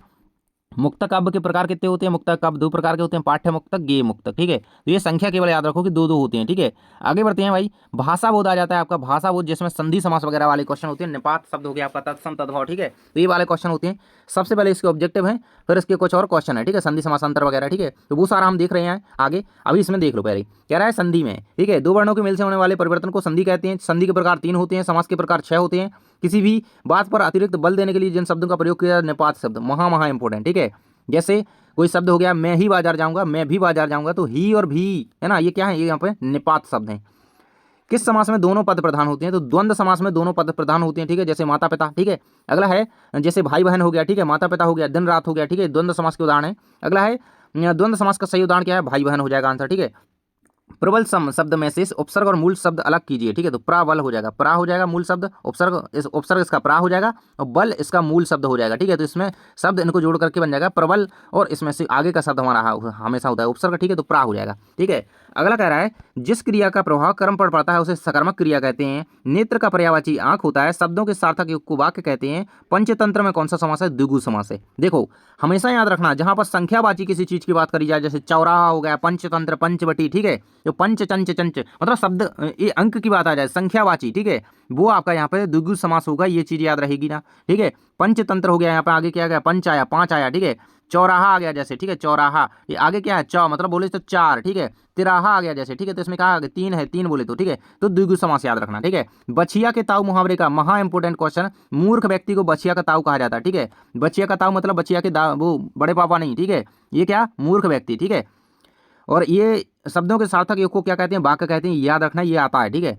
मुक्तक काव्य के प्रकार कितने होते हैं, मुक्तक काव्य 2 प्रकार के होते हैं, पाठ्य मुक्तक, गेय मुक्तक, ठीक है। तो ये संख्या केवल याद रखो कि 2-2 होते हैं, ठीक है। आगे बढ़ते हैं भाई। भाषा बोध आ जाता है आपका, भाषा बोध जिसमें संधि समास वगैरह वाले क्वेश्चन होते हैं, निपात शब्द हो गया आपका, तत्सम तद्भव, ठीक है। तो ये वाले क्वेश्चन होते हैं। सबसे पहले इसके ऑब्जेक्टिव है, फिर इसके कुछ और क्वेश्चन है, ठीक है, संधि समासांतर वगैरह, ठीक है। तो वो सारा हम देख रहे हैं आगे, अभी इसमें देख लो पहले। कह रहा है संधि में, ठीक है, 2 वर्णों के मेल से होने वाले परिवर्तन को संधि कहते हैं। संधि के प्रकार 3 होते हैं, समास के प्रकार 6 होते हैं। किसी भी बात पर अतिरिक्त बल देने के लिए जिन शब्दों का प्रयोग किया, निपात शब्द महा इंपॉर्टेंट, ठीक है। जैसे कोई शब्द हो गया, मैं ही बाजार जाऊंगा, मैं भी बाजार जाऊंगा, तो ही और भी, है ना, ये क्या है, ये यहाँ पे निपात शब्द हैं। किस समास में दोनों पद प्रधान होते हैं, तो द्वंद्व समास में दोनों पद प्रधान होते हैं, ठीक है। जैसे माता पिता, ठीक है। अगला है जैसे भाई बहन हो गया, ठीक है, माता पिता हो गया, दिन रात हो गया, ठीक है, द्वंद्व समास के उदाहरण है। अगला है द्वंद्व समास का सही उदाहरण क्या है, भाई बहन हो जाएगा आंसर, ठीक है। प्रबल शब्द में से इस उपसर्ग और मूल शब्द अलग कीजिए। ठीक है, तो प्राबल हो जाएगा, प्रा हो जाएगा मूल शब्द, उपसर्ग इसका प्रा हो जाएगा और बल इसका मूल शब्द हो जाएगा। ठीक है, तो इसमें शब्द इनको जोड़ करके बन जाएगा प्रबल, और इसमें से आगे का शब्द हमारा हमेशा होता है उपसर्ग। ठीक है, तो प्रा हो जाएगा। ठीक है, अगला कह रहा है जिस क्रिया का प्रभाव कर्म पर पड़ता है उसे सकर्मक क्रिया कहते हैं। नेत्र का पर्यायवाची आंख होता है। शब्दों के सार्थक योग को वाक्य कहते हैं। पंचतंत्र में कौन सा समास है? द्विगु समास है। देखो हमेशा याद रखना, जहां पर संख्यावाची किसी चीज की बात करी जाए, जैसे चौराहा हो गया, पंचतंत्र, पंचवटी, ठीक है, जो पंच चंच चंच मतलब शब्द ये अंक की बात आ जाए संख्यावाची, ठीक है, वो आपका यहाँ पे द्विगु समास होगा, ये चीज याद रहेगी ना। ठीक है, पंचतंत्र हो गया, यहाँ पे आगे क्या गया? पंच आया, पांच आया। ठीक है, चौराहा आ गया जैसे, ठीक है, चौराहा, ये आगे क्या है? चौ मतलब बोले तो चार। ठीक है, तिराहा आ गया जैसे, ठीक है, तो इसमें कहा तीन है, तीन बोले तो, ठीक है, तो द्विगु समास याद रखना। ठीक है, बछिया के ताऊ मुहावरे का महा इंपोर्टेंट क्वेश्चन, मूर्ख व्यक्ति को बछिया का ताऊ कहा जाता है। ठीक है, बछिया का ताऊ मतलब बछिया के वो बड़े पापा नहीं। ठीक है, ये क्या? मूर्ख व्यक्ति। ठीक है, और ये शब्दों के सार्थक योग को क्या कहते हैं? वाक्य कहते हैं, याद रखना, ये आता है। ठीक है,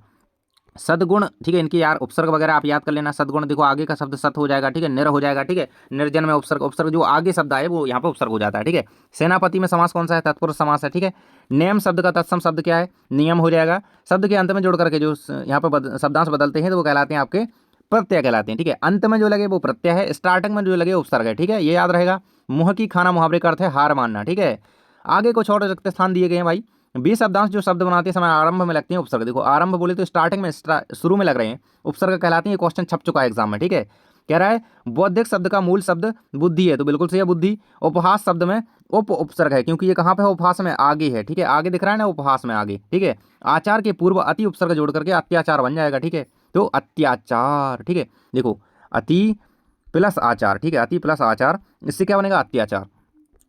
सदगुण, ठीक है, इनकी यार उपसर्ग वगैरह आप याद कर लेना। सदगुण देखो आगे का शब्द सत हो जाएगा। ठीक है, निर हो जाएगा। ठीक है, निर्जन में उपसर्ग, उपसर्ग जो आगे शब्द आए वो यहाँ पे उपसर्ग हो जाता है। ठीक है, सेनापति में समास कौन सा है? तत्पुरुष समास है। ठीक है, नियम शब्द का तत्सम शब्द क्या है? नियम हो जाएगा। शब्द के अंत में जोड़ करके जो यहाँ पे शब्दांश बदलते हैं तो वो कहलाते हैं आपके प्रत्यय कहलाते हैं। ठीक है, अंत में जो लगे वो प्रत्यय है, स्टार्टिंग में जो लगे उपसर्ग है। ठीक है, ये याद रहेगा। मुंह की खाना मुहावरे का अर्थ है हार मानना। ठीक है, आगे कुछ और रिक्त स्थान दिए गए हैं भाई। 20 शब्दांश जो शब्द बनाते समय आरंभ में लगते हैं उपसर्ग। देखो आरंभ बोले तो स्टार्टिंग में, शुरू में लग रहे हैं, उपसर्ग कहलाते हैं। ये क्वेश्चन छप चुका है एग्जाम में। ठीक है, कह रहा है बौद्धिक शब्द का मूल शब्द बुद्धि है, तो बिल्कुल सही है बुद्धि। उपहास शब्द में उपसर्ग है, क्योंकि ये कहाँ पे है? उपहास में आगे है। ठीक है, आगे दिख रहा है ना, उपहास में आगे। ठीक है, आचार के पूर्व अति उपसर्ग जोड़ करके अत्याचार बन जाएगा। ठीक है, तो अत्याचार। ठीक है, देखो अति प्लस आचार। ठीक है, अति प्लस आचार, इससे क्या बनेगा? अत्याचार।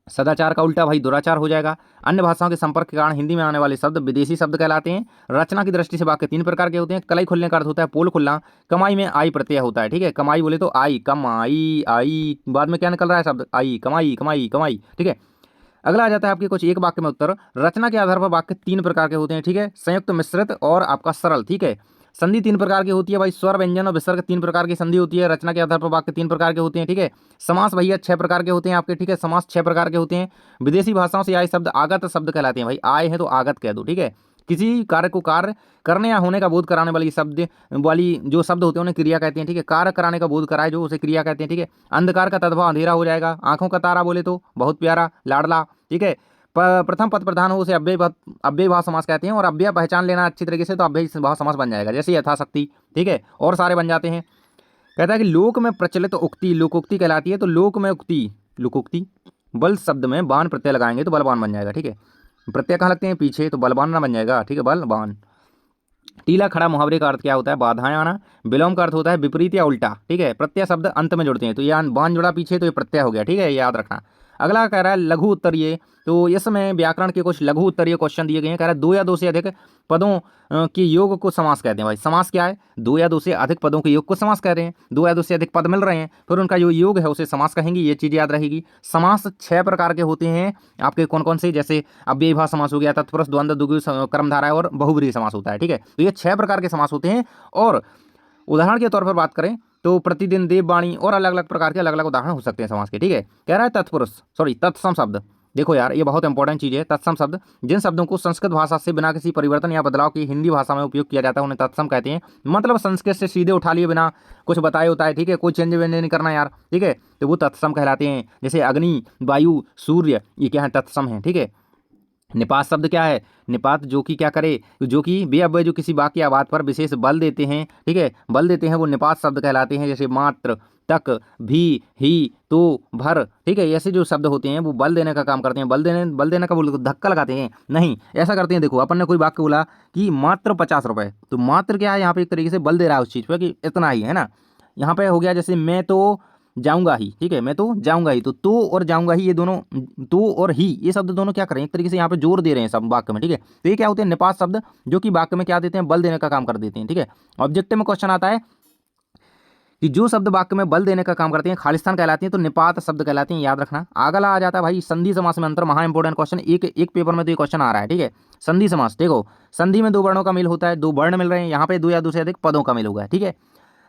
सदाचार का उल्टा भाई दुराचार हो जाएगा। अन्य भाषाओं के संपर्क के कारण हिंदी में आने वाले शब्द विदेशी शब्द कहलाते हैं। रचना की दृष्टि से वाक्य 3 प्रकार के होते हैं। कलाई खुलने का अर्थ होता है पोल खुलना। कमाई में आई प्रत्यय होता है। ठीक है, कमाई बोले तो आई, कमाई, आई, बाद में क्या निकल रहा है शब्द? आई, कमाई, कमाई, कमाई। ठीक है, अगला आ जाता है आपके कुछ एक वाक्य में उत्तर। रचना के आधार पर वाक्य 3 प्रकार के होते हैं। ठीक है, संयुक्त, मिश्रित और आपका सरल। ठीक है, संधि 3 प्रकार की होती है भाई। स्वर, व्यंजन और विसर्ग 3 प्रकार की संधि होती है। रचना के आधार पर वाक्य 3 प्रकार के होते हैं। ठीक है, समास भैया 6 प्रकार के होते हैं आपके। ठीक है, समास 6 प्रकार के होते हैं। विदेशी भाषाओं से आए शब्द आगत शब्द कहलाते हैं भाई। आए हैं तो आगत कह दो। ठीक है, किसी कार्य को कार्य करने या होने का बोध कराने वाली जो शब्द होते हैं उन्हें क्रिया कहते हैं। ठीक है, कार्य कराने का बोध कराए जो, उसे क्रिया कहते हैं। ठीक है, अंधकार का तदभाव अंधेरा हो जाएगा। आंखों का तारा बोले तो बहुत प्यारा, लाडला। ठीक है, प्रथम पद प्रधान हो उसे अव्यय भाव समास कहते हैं। और अव्यय पहचान लेना अच्छी तरीके से तो अव्यय भाव समास बन जाएगा, जैसे यथाशक्ति। ठीक है, और सारे बन जाते हैं। कहता है कि लोक में प्रचलित उक्ति लोकोक्ति कहलाती है। तो लोक में उक्ति, लोकोक्ति, बल शब्द में बाण प्रत्यय लगाएंगे तो बलवान बन जाएगा। ठीक है, प्रत्यय कहाँ लगते हैं? पीछे, तो बलवान ना बन जाएगा। ठीक है, बलवान। टीला खड़ा मुहावरे का अर्थ क्या होता है? बाधाएं आना। विलोम का अर्थ होता है विपरीत या उल्टा। ठीक है, प्रत्यय शब्द अंत में जुड़ते हैं, तो ये बाण जुड़ा पीछे तो ये प्रत्यय हो गया। ठीक है, याद रखना। अगला कह रहा है लघु उत्तरीय। तो इसमें व्याकरण के कुछ लघु उत्तरीय क्वेश्चन दिए गए हैं। कह रहा है 2 या 2 से अधिक पदों के योग को समास कहते हैं भाई। समास क्या है? 2 या 2 से अधिक पदों के योग को समास कह रहे हैं। 2 या 2 से अधिक पद मिल रहे हैं, फिर उनका जो योग है उसे समास कहेंगे। ये चीज याद रहेगी। समास 6 प्रकार के होते हैं आपके। कौन कौन से? जैसे अव्ययीभाव समास हो गया, तत्पुरुष, द्वंद्व, द्विगु, कर्मधारय और बहुब्रीहि समास होता है। ठीक है, तो ये 6 प्रकार के समास होते हैं। और उदाहरण के तौर पर बात करें तो प्रतिदिन, देववाणी और अलग अलग प्रकार के अलग अलग उदाहरण हो सकते हैं समास के। ठीक है, कह रहा है तत्पुरुष, तत्सम शब्द। देखो यार ये बहुत इंपॉर्टेंट चीज है। तत्सम शब्द जिन शब्दों को संस्कृत भाषा से बिना किसी परिवर्तन या बदलाव की हिंदी भाषा में उपयोग किया जाता है उन्हें तत्सम कहते हैं। मतलब संस्कृत से सीधे उठा लिए बिना कुछ बताए होता है। ठीक है, कोई चेंज वेंज नहीं करना यार। ठीक है, तो वो तत्सम कहलाते हैं। जैसे अग्नि, वायु, सूर्य, ये क्या है? तत्सम है। ठीक है, निपात शब्द क्या है? निपात जो कि क्या करे? जो कि बे अव्यय जो किसी वाक्य या बात पर विशेष बल देते हैं। ठीक है, बल देते हैं, वो निपात शब्द कहलाते हैं। जैसे मात्र, तक, भी, ही, तो, भर। ठीक है, ऐसे जो शब्द होते हैं वो बल देने का काम करते हैं। बल देने का बोल धक्का लगाते हैं नहीं, ऐसा करते हैं। देखो अपन ने कोई वाक्य बोला कि मात्र 50 रुपए, तो मात्र क्या है? यहाँ पे एक तरीके से बल दे रहा है उस चीज पे कि इतना ही है ना। यहाँ पे हो गया जैसे मैं तो जाऊंगा ही। ठीक है, मैं तो जाऊंगा ही, तो और जाऊंगा ही, ये दोनों, तो और ही, ये शब्द दोनों क्या करें? एक तरीके से यहाँ पे जोर दे रहे हैं सब वाक्य में। ठीक है, तो ये क्या होते हैं? निपात शब्द, जो कि वाक्य में क्या देते हैं? बल देने का काम कर देते हैं। ठीक है, ऑब्जेक्टिव में क्वेश्चन आता है कि जो शब्द वाक्य में बल देने का काम करते हैं खालिस्तान कहलाते हैं, तो निपात शब्द कहलाते हैं। याद रखना। अगला आ जाता है भाई संधि समास में अंतर। महा इंपोर्टेंट क्वेश्चन, एक पेपर में तो ये क्वेश्चन आ रहा है। ठीक है, संधि समास। देखो संधि में 2 वर्णों का मेल होता है, 2 वर्ण मिल रहे हैं। यहाँ पे 2 या 2 से अधिक पदों का मेल होगा। ठीक है,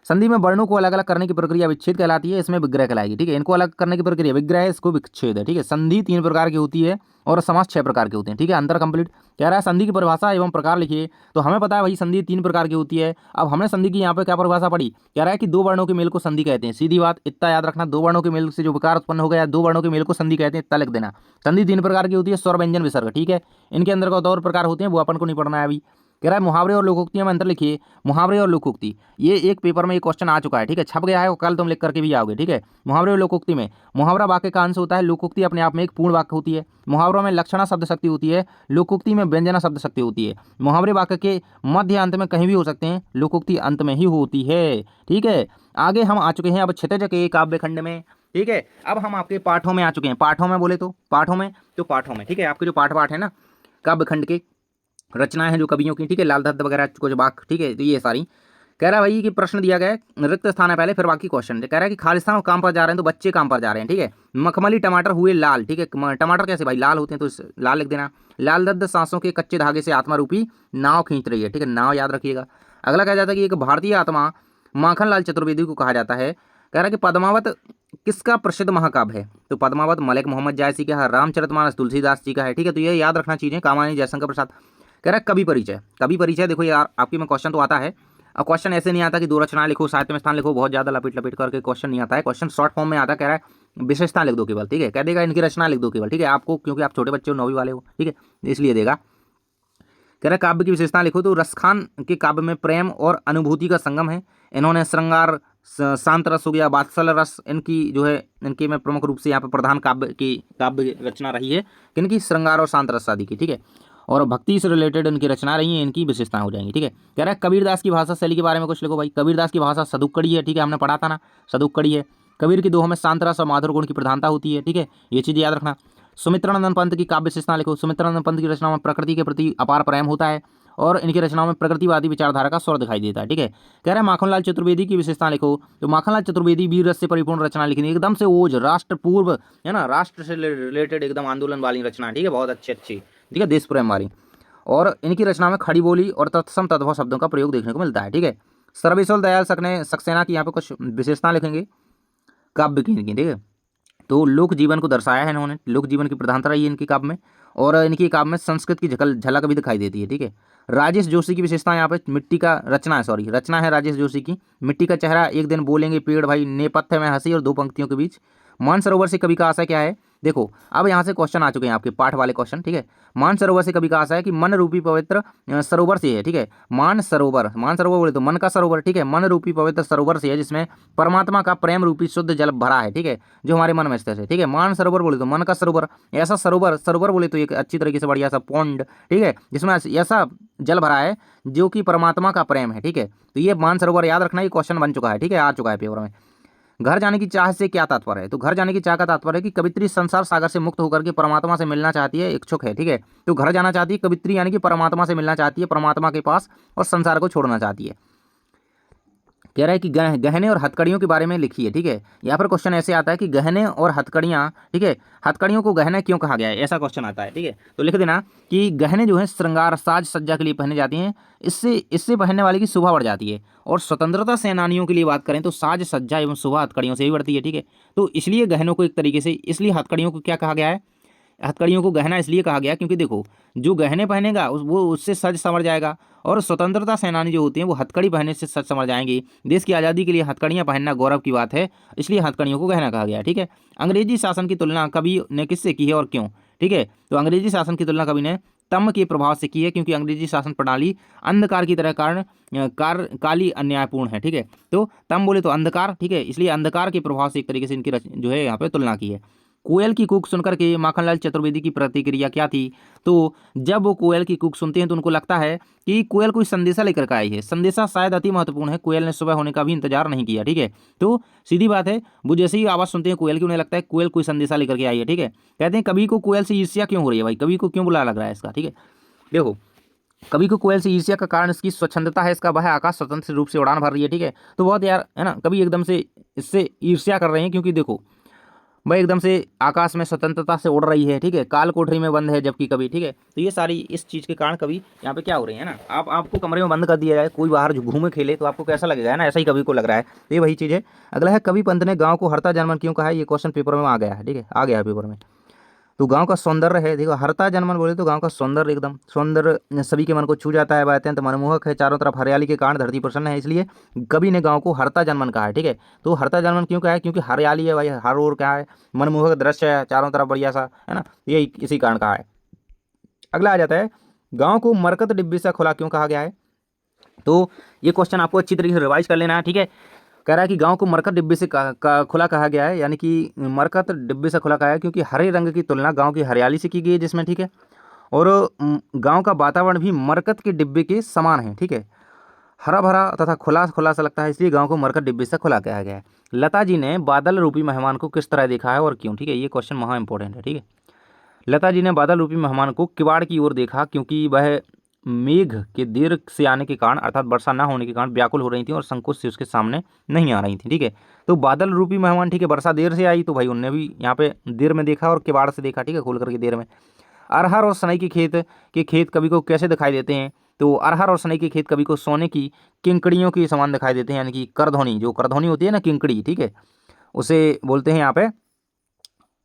संधि में वर्णों को अलग अलग करने की प्रक्रिया विच्छेद कहलाती है, इसमें विग्रह कहलाएगी। ठीक है, इनको अलग करने की प्रक्रिया विग्रह है, इसको विच्छेद है। ठीक है, संधि 3 प्रकार की होती है और समास 6 प्रकार के होते हैं। ठीक है, अंतर कंप्लीट कह रहा है संधि की परिभाषा एवं प्रकार लिखिए। तो हमें पता है भाई संधि 3 प्रकार की होती है। अब हमने संधि की यहाँ पे क्या परिभाषा पढ़ी, कह रहा है कि दो वर्णों के मेल को संधि कहते हैं। सीधी बात, इतना याद रखना, दो वर्णों के मेल से जो विकार उत्पन्न हो गया, दो वर्णों के मेल को संधि कहते हैं, इतना लिख देना। संधि 3 प्रकार की होती है, स्वर, व्यंजन, विसर्ग। ठीक है, इनके अंदर का और प्रकार होते हैं, वो अपन को नहीं पढ़ना है अभी। कह रहा है मुहावरे और लोकोक्तियों में अंतर लिखिए। मुहावरे और लोकोक्ति, ये एक पेपर में एक क्वेश्चन आ चुका है। ठीक है, छप गया है, कल तुम लिख करके भी आओगे। ठीक है, मुहावरे और लोकोक्ति में मुहावरा वाक्य का अंश होता है, लोकोक्ति अपने आप में एक पूर्ण वाक्य होती है। मुहावरों में लक्षणा शब्द शक्ति होती है, लोकोक्ति में व्यंजना शब्द शक्ति होती है। मुहावरे वाक्य के मध्य अंत में कहीं भी हो सकते हैं, लोकोक्ति अंत में ही होती है। ठीक है, आगे हम आ चुके हैं अब क्षितिज के काव्य खंड में। ठीक है, अब हम आपके पाठों में आ चुके हैं। पाठों में बोले तो पाठों में ठीक है, आपके जो पाठ है ना काव्य खंड के रचनाएं हैं जो कवियों की। ठीक है, लाल दत्त वगैरह कुछ बाक। ठीक है, तो ये सारी कह रहा है भाई कि प्रश्न दिया गया है, रिक्त स्थान है पहले, फिर बाकी क्वेश्चन। कह रहा है कि खालिस्तान और काम पर जा रहे हैं तो बच्चे काम पर जा रहे हैं। ठीक है, मखमली टमाटर हुए लाल। ठीक है, टमाटर कैसे भाई लाल होते हैं, तो लाल लिख देना। लाल दत्त सांसों के कच्चे धागे से आत्मा रूपी नाव खींच रही है। ठीक है, नाव याद रखिएगा। अगला कहा जाता है कि एक भारतीय आत्मा माखनलाल चतुर्वेदी को कहा जाता है। कह रहा है कि पद्मावत किसका प्रसिद्ध महाकाव्य है, तो पद्मावत मलिक मोहम्मद जायसी का है, रामचरितमानस तुलसीदास जी का है। ठीक है, तो ये याद रखना चीजें, कामायनी जयशंकर प्रसाद। कह रहा है कवि परिचय। कवि परिचय देखो यार आपके में क्वेश्चन तो आता है। अब क्वेश्चन ऐसे नहीं आता कि दो रचनाएं लिखो, साहित्य में स्थान लिखो, बहुत ज्यादा लपेट लपेट करके क्वेश्चन नहीं आता है। क्वेश्चन शॉर्ट फॉर्म में आता है। कह रहा है विशेषता लिख दो केवल। ठीक है, कह देगा इनकी रचना लिख दो केवल। ठीक है, आपको क्योंकि आप छोटे बच्चे हो, 9वीं वाले हो। ठीक है, इसलिए देगा। कह रहा है काव्य की विशेषता लिखो, तो रसखान के काव्य में प्रेम और अनुभूति का संगम है। इन्होंने श्रृंगार, शांत रस हो गया, वात्सल रस, इनकी जो है इनके में प्रमुख रूप से यहाँ पर प्रधान काव्य रचना रही है किनकी, श्रृंगार और शांत रस आदि की। ठीक है, और भक्ति से रिलेटेड इनकी रचना रही है, इनकी विशेषताएं हो जाएंगी। ठीक है, कह रहा है कबीरदास की भाषा शैली के बारे में कुछ लिखो भाई। कबीरदास की भाषा सदुक्कड़ी है। ठीक है, हमने पढ़ा था ना, सदुक्कड़ी है। कबीर की दोहों में शांत रस और माधुर गुण की प्रधानता होती है। ठीक है, ये चीज़ याद रखना। सुमित्रानंद पंत की काव्य विशेषता लिखो। सुमित्रानंद पंत की रचनाओं में प्रकृति के प्रति अपार प्रेम होता है और इनकी रचनाओं में प्रकृतिवादी विचारधारा का स्वर दिखाई देता है। ठीक है, कह रहा है माखनलाल चतुर्वेदी की विशेषता लिखो। तो माखनलाल चतुर्वेदी वीर रस से परिपूर्ण रचना लिखी, एकदम से ओज, राष्ट्र पूर्व है ना, राष्ट्र से रिलेटेड एकदम आंदोलन वाली रचना। ठीक है, बहुत अच्छी। ठीक है, देश प्रेम वाली। और इनकी रचना में खड़ी बोली और तत्सम तद्भव शब्दों का प्रयोग देखने को मिलता है। ठीक है, सर्वेश्वर दयाल सक्सेना की यहाँ पे कुछ विशेषता लिखेंगे काव्य की इनकी। ठीक है, तो लोक जीवन को दर्शाया है इन्होंने, लोक जीवन की प्रधानता रही है इनकी काव्य में, और इनकी काव्य में संस्कृत की झलक भी दिखाई देती है। ठीक है, राजेश जोशी की विशेषता यहाँ पे मिट्टी का रचना है राजेश जोशी की। मिट्टी का चेहरा, एक दिन बोलेंगे पेड़ भाई, नेपथ्य में हंसी और दो पंक्तियों के बीच। मानसरोवर से कवि का आशय क्या है, देखो अब यहाँ से क्वेश्चन आ चुके हैं आपके पाठ वाले क्वेश्चन। ठीक है, मानसरोवर से कवि का आशय है कि मन रूपी पवित्र सरोवर से है। ठीक है, मानसरोवर बोले तो मन का सरोवर। ठीक है, मन रूपी पवित्र सरोवर से है जिसमें परमात्मा का प्रेम रूपी शुद्ध जल भरा है। ठीक है, जो हमारे मन में स्थित है। ठीक है, मानसरोवर बोले तो मन का सरोवर, ऐसा सरोवर बोले तो एक अच्छी तरीके से बढ़िया सा पौंड। ठीक है, जिसमें ऐसा जल भरा है जो कि परमात्मा का प्रेम है। ठीक है, तो ये मानसरोवर याद रखना, ये क्वेश्चन बन चुका है। ठीक है, आ चुका है पेपर में। घर जाने की चाह से क्या तात्पर्य है, तो घर जाने की चाह का तात्पर्य है कि कवित्री संसार सागर से मुक्त होकर के परमात्मा से मिलना चाहती है, इच्छुक है। ठीक है, तो घर जाना चाहती है कवित्री, यानी कि परमात्मा से मिलना चाहती है, परमात्मा के पास, और संसार को छोड़ना चाहती है। कह रहा है कि गहने और हथकड़ियों के बारे में लिखिए। ठीक है, यहाँ पर क्वेश्चन ऐसे आता है कि गहने और हथकड़ियाँ, ठीक है, हथकड़ियों को गहना क्यों कहा गया है, ऐसा क्वेश्चन आता है। ठीक है, तो लिख देना कि गहने जो है श्रृंगार, साज सज्जा के लिए पहने जाती हैं, इससे पहनने वाले की शोभा बढ़ जाती है। और स्वतंत्रता सेनानियों के लिए बात करें तो साज सज्जा एवं शोभा हथकड़ियों से भी बढ़ती है। ठीक है, तो इसलिए गहनों को एक तरीके से, इसलिए हथकड़ियों को क्या कहा गया है, हथकड़ियों को गहना इसलिए कहा गया क्योंकि देखो जो गहने पहनेगा वो उससे सज संवर जाएगा, और स्वतंत्रता सेनानी जो होती हैं वो हथकड़ी पहनने से सज संवर जाएंगे। देश की आज़ादी के लिए हथकड़ियाँ पहनना गौरव की बात है, इसलिए हथकड़ियों को गहना कहा गया। ठीक है, अंग्रेजी शासन की तुलना कवि ने किससे की है और क्यों। ठीक है, तो अंग्रेजी शासन की तुलना कवि ने तम के प्रभाव से की है, क्योंकि अंग्रेजी शासन प्रणाली अंधकार की तरह काली अन्यायपूर्ण है। ठीक है, तो तम बोले तो अंधकार। ठीक है, इसलिए अंधकार के प्रभाव से एक तरीके से इनकी जो है यहाँ पे तुलना की है। कोयल की कूक सुनकर के माखनलाल चतुर्वेदी की प्रतिक्रिया क्या थी, तो जब वो कोयल की कूक सुनते हैं तो उनको लगता है कि कोयल कोई संदेशा लेकर के आई है। संदेशा शायद अति महत्वपूर्ण है, कोयल ने सुबह होने का भी इंतजार नहीं किया। ठीक है, तो सीधी बात है, वो जैसे ही आवाज़ सुनते हैं कोयल की, उन्हें लगता है कोयल कोई संदेशा लेकर के आई है। ठीक है, कहते हैं कवि को कोयल से ईर्ष्या क्यों हो रही है भाई, कवि को क्यों बुरा लग रहा है इसका। ठीक है, देखो कवि को कोयल से ईर्ष्या का कारण इसकी स्वच्छंदता है, इसका वह आकाश स्वतंत्र रूप से उड़ान भर रही है। ठीक है, तो बहुत यार है ना, कवि एकदम से इससे ईर्ष्या कर रहे हैं, क्योंकि देखो भाई एकदम से आकाश में स्वतंत्रता से उड़ रही है, ठीक है, काल कोठरी में बंद है जबकि कभी, ठीक है। तो ये सारी इस चीज़ के कारण कभी यहाँ पे क्या हो रही है ना, आपको कमरे में बंद कर दिया जाए, कोई बाहर घूमे खेले तो आपको कैसा लगेगा, है ना, ऐसा ही कभी को लग रहा है। तो ये वही चीज़ है। अगला है, कवि पंत ने गाँव को हरता जनमन क्यों कहा है। ये क्वेश्चन पेपर में आ गया है, ठीक है, आ गया है पेपर में। तो गांव का सौंदर्य है, देखो हरता जनमन बोले तो गांव का सौंदर्य, एकदम सौंदर्य सभी के मन को छू जाता है, वह अत्यंत मनमोहक है, चारों तरफ हरियाली के कारण धरती प्रसन्न है, इसलिए कवि ने गांव को हरता जनमन कहा है, ठीक है। तो हरता जनमन क्यों कहा है, क्योंकि हरियाली है भाई, हर ओर क्या है, मनमोहक दृश्य है चारों तरफ बढ़िया सा, है ना, यही इसी कारण कहा है। अगला आ जाता है, गाँव को मरकत डिब्बी से खुला क्यों कहा गया है। तो ये क्वेश्चन आपको अच्छी तरीके से रिवाइज कर लेना है, ठीक है। कह रहा है कि गांव को मरकत डिब्बे से खुला कहा गया है, यानी कि मरकत डिब्बे से खुला कहा है क्योंकि हरे रंग की तुलना गांव की हरियाली से की गई है जिसमें, ठीक है। और गांव का वातावरण भी मरकत के डिब्बे के समान है, ठीक है, हरा भरा तथा खुला खुला सा लगता है, इसलिए गांव को मरकत डिब्बे से खुला कहा गया है। लता जी ने बादल रूपी मेहमान को किस तरह देखा है और क्यों, ठीक है, ये क्वेश्चन महा इंपॉर्टेंट है, ठीक है। लता जी ने बादल रूपी मेहमान को किवाड़ की ओर देखा क्योंकि वह मेघ के देर से आने के कारण अर्थात वर्षा न होने के कारण व्याकुल हो रही थी और संकोच से उसके सामने नहीं आ रही थी, ठीक है। तो बादल रूपी मेहमान, ठीक है, वर्षा देर से आई तो भाई उनने भी यहाँ पे देर में देखा और किवाड़ से देखा, ठीक है, खोल करके देर में। अरहर और सनई के खेत कवि को कैसे दिखाई देते हैं। तो अरहर और सनई के खेत कवि को सोने की किंकड़ियों के समान दिखाई देते हैं, यानी कि करधौनी, जो करधौनी होती है ना किंकड़ी, ठीक है, उसे बोलते हैं यहाँ पे,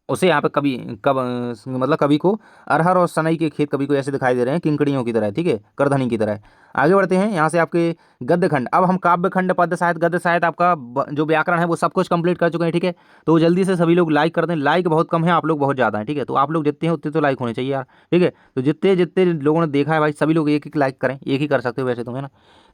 उसे यहाँ पे कवि मतलब कवि को अरहर और सनई के खेत कवि को ऐसे दिखाई दे रहे हैं किंकड़ियों की तरह, ठीक है, करधनी की तरह। आगे बढ़ते हैं यहाँ से आपके गद्य खंड। अब हम काव्य खंड, पद्य साहित्य, गद्य साहित्य, आपका जो व्याकरण है वो सब कुछ कंप्लीट कर चुके हैं, ठीक है। तो जल्दी से सभी लोग लाइक कर दें, लाइक बहुत कम है, आप लोग बहुत ज़्यादा हैं, ठीक है। तो आप लोग जितने हैं उतने तो लाइक होने चाहिए यार, ठीक है। तो जितने जितने लोगों ने देखा है भाई सभी लोग एक एक लाइक करें, एक ही कर सकते हो वैसे तो, है ना।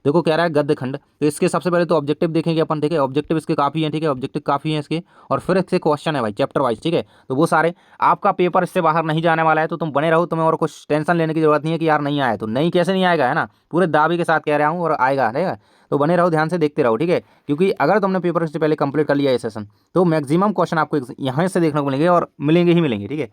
देखो कह रहा है गद्य खंड, तो इसके सबसे पहले तो ऑब्जेक्टिव देखेंगे अपन, ठीक है, ऑब्जेक्टिव इसके काफ़ी हैं, ठीक है, ऑब्जेक्टिव काफ़ी हैं इसके, और फिर इससे क्वेश्चन है भाई चैप्टर वाइज, ठीक है। तो वो सारे आपका पेपर इससे बाहर नहीं जाने वाला है, तो तुम बने रहो, तुम्हें और कुछ टेंशन लेने की जरूरत नहीं है कि यार नहीं आया, तो नहीं कैसे नहीं आएगा, है ना, पूरे दावे के साथ कह रहा हूँ और आएगा, ठीक है। तो बने रहो, ध्यान से देखते रहो, ठीक है, क्योंकि अगर तुमने पेपर इससे पहले कंप्लीट कर लिया ये सेशन तो मैक्सिमम क्वेश्चन आपको यहाँ से देखने को मिलेंगे और मिलेंगे ही मिलेंगे, ठीक है।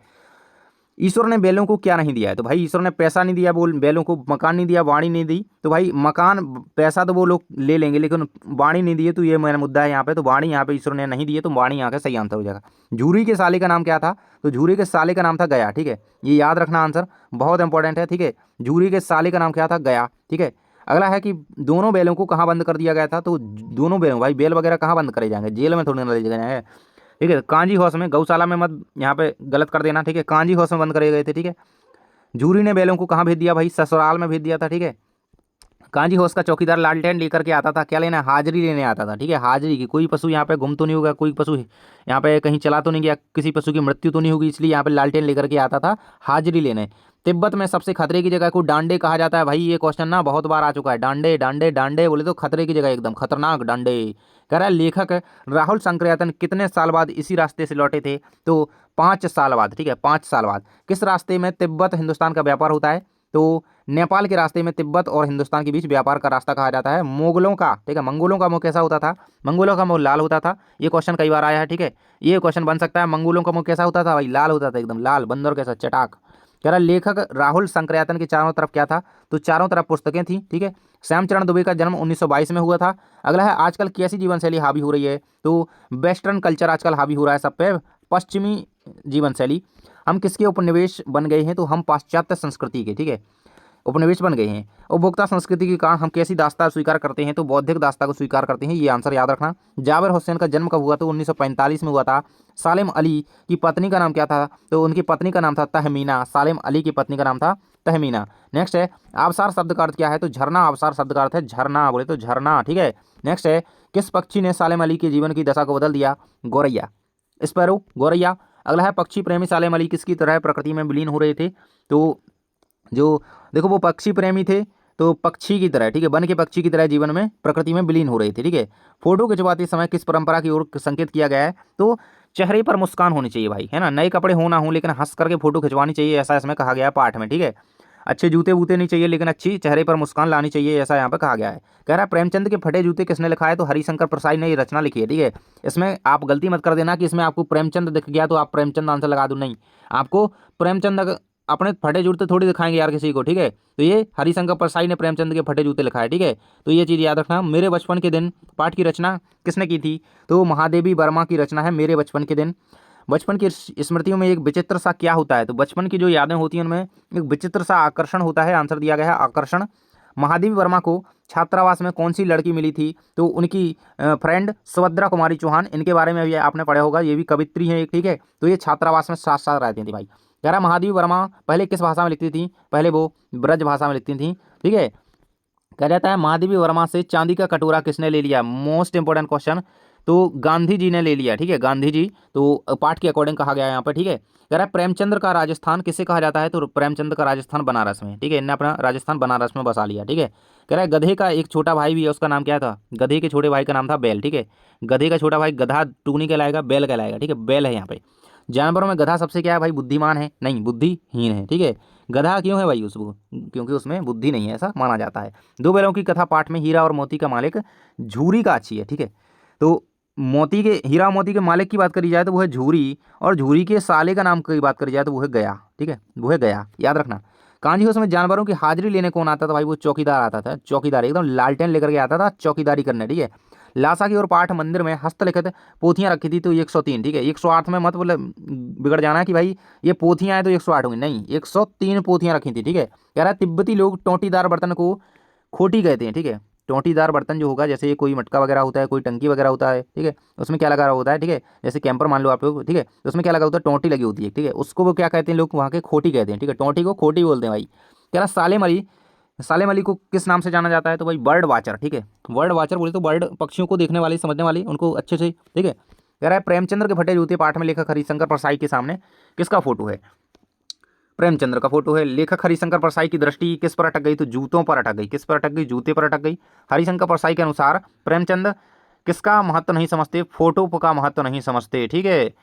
ईश्वर ने बैलों को क्या नहीं दिया है। तो भाई ईश्वर ने पैसा नहीं दिया, बोल बैलों को मकान नहीं दिया, वाणी नहीं दी। तो भाई मकान पैसा तो वो लोग ले लेंगे लेकिन वाणी नहीं दिए, तो ये मेरा मुद्दा है यहाँ पे। तो वाणी यहाँ पे ईश्वर ने नहीं दिए, तो वाणी यहाँ का सही आंसर हो जाएगा। झूरी के साले का नाम क्या था। तो झूरी के साले का नाम था गया, ठीक है, ये याद रखना आंसर बहुत इंपॉर्टेंट है, ठीक है। झूरी के साले का नाम क्या था, गया, ठीक है। अगला है कि दोनों बैलों को कहाँ बंद कर दिया गया था। तो दोनों बैलों, भाई बैल वगैरह कहाँ बंद करे जाएंगे, जेल में थोड़ी ना ले जाएंगे, ठीक है। कांजी हाउस में, गौशाला में मत यहाँ पे गलत कर देना, ठीक है, कांजी हाउस में बंद करे गए थे, ठीक है। जूरी ने बैलों को कहाँ भेज दिया भाई, ससुराल में भेज दिया था, ठीक है। कांजी हाउस का चौकीदार लालटेन लेकर के आता था, क्या लेना, हाजिरी लेने आता था, ठीक है, हाजिरी की। कोई पशु यहाँ पे गुम तो नहीं होगा, कोई पशु यहाँ पे कहीं चला तो नहीं गया, किसी पशु की मृत्यु तो नहीं होगी, इसलिए यहाँ पे लालटेन लेकर के आता था हाजिरी लेने। तिब्बत में सबसे खतरे की जगह को डांडे कहा जाता है। भाई ये क्वेश्चन ना बहुत बार आ चुका है, डांडे डांडे डांडे बोले तो खतरे की जगह, एकदम खतरनाक डांडे। कह रहा है लेखक राहुल संक्रयातन कितने साल बाद इसी रास्ते से लौटे थे। तो 5 साल बाद, ठीक है, 5 साल बाद। किस रास्ते में तिब्बत हिंदुस्तान का व्यापार होता है। तो नेपाल के रास्ते में तिब्बत और हिंदुस्तान के बीच व्यापार का रास्ता कहा जाता है मोगलों का, ठीक है। मंगोलों का मुंह कैसा होता था, मंगोलों का मुंह लाल होता था। ये क्वेश्चन कई बार आया है, ठीक है, ये क्वेश्चन बन सकता है। मंगोलों का मुंह कैसा होता था भाई, लाल होता था, एकदम लाल, बंदर कैसा चटाक। कह रहा लेखक राहुल संक्रयातन के चारों तरफ क्या था। तो चारों तरफ पुस्तकें थी, ठीक है। श्यामचरण दुबे का जन्म 1922 में हुआ था। अगला है आजकल कैसी जीवन शैली हावी हो रही है। तो वेस्टर्न कल्चर आजकल हावी हो रहा है सब पे, पश्चिमी जीवन शैली। हम किसके उपनिवेश बन गए हैं। तो हम पाश्चात्य संस्कृति के, ठीक है, उपनिवेश बन गए हैं। उपभोक्ता संस्कृति के कारण हम कैसी दास्ता स्वीकार करते हैं। तो बौद्धिक दास्ता को स्वीकार करते हैं, ये आंसर याद रखना। जाबिर हुसैन का जन्म कब हुआ। तो 1945 में हुआ था। सालिम अली की पत्नी का नाम क्या था। तो उनकी पत्नी का नाम था तहमीना। सालिम अली की पत्नी का नाम था तहमीना। नेक्स्ट है आबसार शब्द का अर्थ क्या है। तो झरना, आबसार शब्द का अर्थ है झरना, बोले तो झरना, ठीक है। नेक्स्ट है किस पक्षी ने सालिम अली के जीवन की दशा को बदल दिया। गौरैया, स्पैरो, गौरैया। अगला है पक्षी प्रेमी सालिम अली किसकी तरह प्रकृति में विलीन हो रहे थे। तो जो देखो वो पक्षी प्रेमी थे, तो पक्षी की तरह, ठीक है, वन के पक्षी की तरह जीवन में प्रकृति में विलीन हो रहे थे, ठीक है। फोटो खिंचवाते समय किस परंपरा की ओर संकेत किया गया है। तो चेहरे पर मुस्कान होनी चाहिए भाई, है ना, नए कपड़े हो ना हो लेकिन हंस करके फोटो खिंचवानी चाहिए, ऐसा इसमें कहा गया है पाठ में, ठीक है। अच्छे जूते वूते नहीं चाहिए लेकिन अच्छी चेहरे पर मुस्कान लानी चाहिए, ऐसा यहाँ पे कहा गया है। कह रहा है प्रेमचंद के फटे जूते किसने लिखा है। तो हरिशंकर प्रसाद ने ये रचना लिखी है, ठीक है। इसमें आप गलती मत कर देना कि इसमें आपको प्रेमचंद दिख गया तो आप प्रेमचंद आंसर लगा दो, नहीं, आपको प्रेमचंद अपने फटे जूते थोड़ी दिखाएंगे यार किसी को, ठीक है। तो ये हरिशंकर प्रसाद ने प्रेमचंद के फटे जूते लिखा है, ठीक है। तो ये चीज़ याद रखना। मेरे बचपन के दिन पाठ की रचना किसने की थी। तो महादेवी वर्मा की रचना है मेरे बचपन के दिन। बचपन की स्मृतियों में एक विचित्र सा क्या होता है? तो बचपन की जो यादें होती हैं उनमें एक विचित्र सा आकर्षण होता है। आंसर दिया गया है आकर्षण। महादेवी वर्मा को छात्रावास में कौन सी लड़की मिली थी? तो उनकी फ्रेंड सुभद्रा कुमारी चौहान। इनके बारे में भी आपने पढ़ा होगा, ये भी कवित्री हैं एक, ठीक है। तो ये छात्रावास में साथ साथ रहती थी भाई। कह रहा महादेवी वर्मा पहले किस भाषा में लिखती थी? पहले वो ब्रज भाषा में लिखती थी, ठीक है। कहा जाता है महादेवी वर्मा से चांदी का कटोरा किसने ले लिया? Most important question. तो गांधी जी ने ले लिया, ठीक है, गांधी जी। तो पाठ के अकॉर्डिंग कहा गया है यहाँ पर, ठीक है। कह रहा है प्रेमचंद्र का राजस्थान किसे कहा जाता है? तो प्रेमचंद्र का राजस्थान बनारस में, ठीक है। इनने अपना राजस्थान बनारस में बसा लिया, ठीक है। कह रहा है गधे का एक छोटा भाई भी है, उसका नाम क्या था? गधे के छोटे भाई का नाम था बैल, ठीक है। गधे का छोटा भाई गधा टूनी कहलाएगा, बैल कहलाएगा, ठीक है। बैल है यहाँ पे। जानवरों में गधा सबसे क्या है भाई? बुद्धिमान है? नहीं, बुद्धिहीन है, ठीक है। गधा क्यों है भाई उसको? क्योंकि उसमें बुद्धि नहीं है, ऐसा माना जाता है। दो बैलों की कथा पाठ में हीरा और मोती का मालिक झूरी का अच्छी है, ठीक है। तो मोती के, हीरा और मोती के मालिक की बात करी जाए तो वो है झूरी, और झूरी के साले का नाम की बात करी जाए तो वो है गया, ठीक है, वो है गया, याद रखना। कांजी हाउस में जानवरों की हाजिरी लेने कौन आता था भाई? वो चौकीदार आता था, चौकीदार एकदम लालटेन लेकर के आता था चौकीदारी करने, ठीक है। लासा की और पाठ मंदिर में हस्तलिखित पोथियां रखी थी तो 103, ठीक है। 108 में मत बोले बिगड़ जाना कि भाई ये पोथियां हैं तो 108 होंगी, नहीं, 103 पोथियां रखी थी, ठीक है। कह रहा है तिब्बती लोग टोंटीदार बर्तन को खोटी कहते हैं, ठीक है। टोंटीदार बर्तन जो होगा, जैसे कोई मटका वगैरह होता है, कोई टंकी वगैरह होता है, ठीक है, उसमें क्या लगा रहा होता है, ठीक है, जैसे कैंपर मान लो आप लोग, ठीक है, तो उसमें क्या लगा होता है? टोंटी लगी होती है, ठीक है, उसको वो क्या कहते हैं लोग वहाँ के? खोटी कहते हैं, ठीक है। टोंटी को खोटी बोलते हैं भाई। कह रहा सालेम अली, सालेम अली को किस नाम से जाना जाता है? तो भाई बर्ड वाचर, ठीक है। बर्ड वाचर बोले तो बर्ड, पक्षियों को देखने वाले, समझने वाले, उनको अच्छे से, ठीक है। कह रहा है प्रेमचंद्र के फटे जूते पाठ में लेखक हरिशंकर परसाई के सामने किसका फोटो है? प्रेमचंद्र का फोटो है। लेखक हरिशंकर परसाई की दृष्टि किस पर अटक गई? तो जूतों पर अटक गई। किस पर अटक गई? जूते पर अटक गई। हरिशंकर परसाई के अनुसार प्रेमचंद किसका महत्व नहीं समझते? फोटो का महत्व नहीं समझते, ठीक है।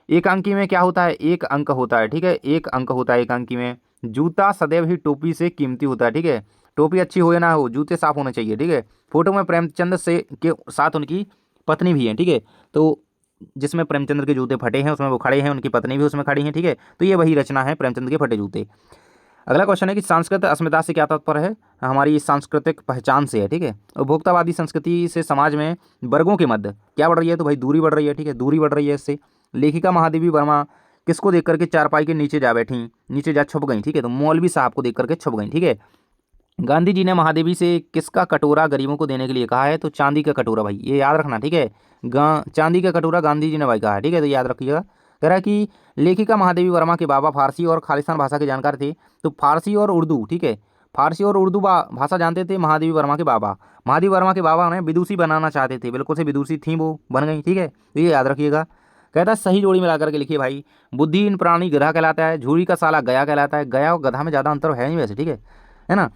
एक अंकी में क्या होता है? एक अंक होता है, ठीक है, एक अंक होता है एक अंकी में। जूता सदैव ही टोपी से कीमती होता है, ठीक है। टोपी अच्छी हो या ना हो, जूते साफ होने चाहिए, ठीक है। फोटो में प्रेमचंद से के साथ उनकी पत्नी भी है, ठीक है। तो जिसमें प्रेमचंद्र के जूते फटे हैं उसमें वो खड़े हैं, उनकी पत्नी भी उसमें खड़ी हैं, ठीक है। तो ये वही रचना है प्रेमचंद के फटे जूते। अगला क्वेश्चन है कि सांस्कृतिक अस्मिता से क्या तात्पर्य है? हमारी सांस्कृतिक पहचान से है, ठीक है। उपभोक्तावादी संस्कृति से समाज में वर्गों के मध्य क्या बढ़ रही है? तो भाई दूरी बढ़ रही है, ठीक है, दूरी बढ़ रही है इससे। लेखिका महादेवी वर्मा किसको देख करके चारपाई के नीचे जा बैठी, नीचे जा छुप गई, ठीक है। तो मौलवी साहब को देख करके छुप गई, ठीक है। गांधी जी ने महादेवी से किसका कटोरा गरीबों को देने के लिए कहा है? तो चांदी का कटोरा भाई, ये याद रखना, ठीक है। चांदी का कटोरा गांधी जी ने भाई कहा है, ठीक है, तो याद रखिएगा। कह रहा है कि लेखिका महादेवी वर्मा के बाबा फारसी और खालिस्तान भाषा के जानकार थे। तो फारसी और उर्दू, ठीक है, फारसी और उर्दू भाषा जानते थे महादेवी वर्मा के बाबा। महादेवी वर्मा के बाबा उन्हें विदुषी बनाना चाहते थे, बिल्कुल से विदुषी थी, वो बन गई, ठीक है, तो ये याद रखिएगा। कहता है सही जोड़ी मिला करके लिखिए भाई। बुद्धिहीन प्राणी गधा कहलाता है, झूरी का साला गया कहलाता है। गया और गधा में ज़्यादा अंतर है नहीं वैसे, ठीक है ना।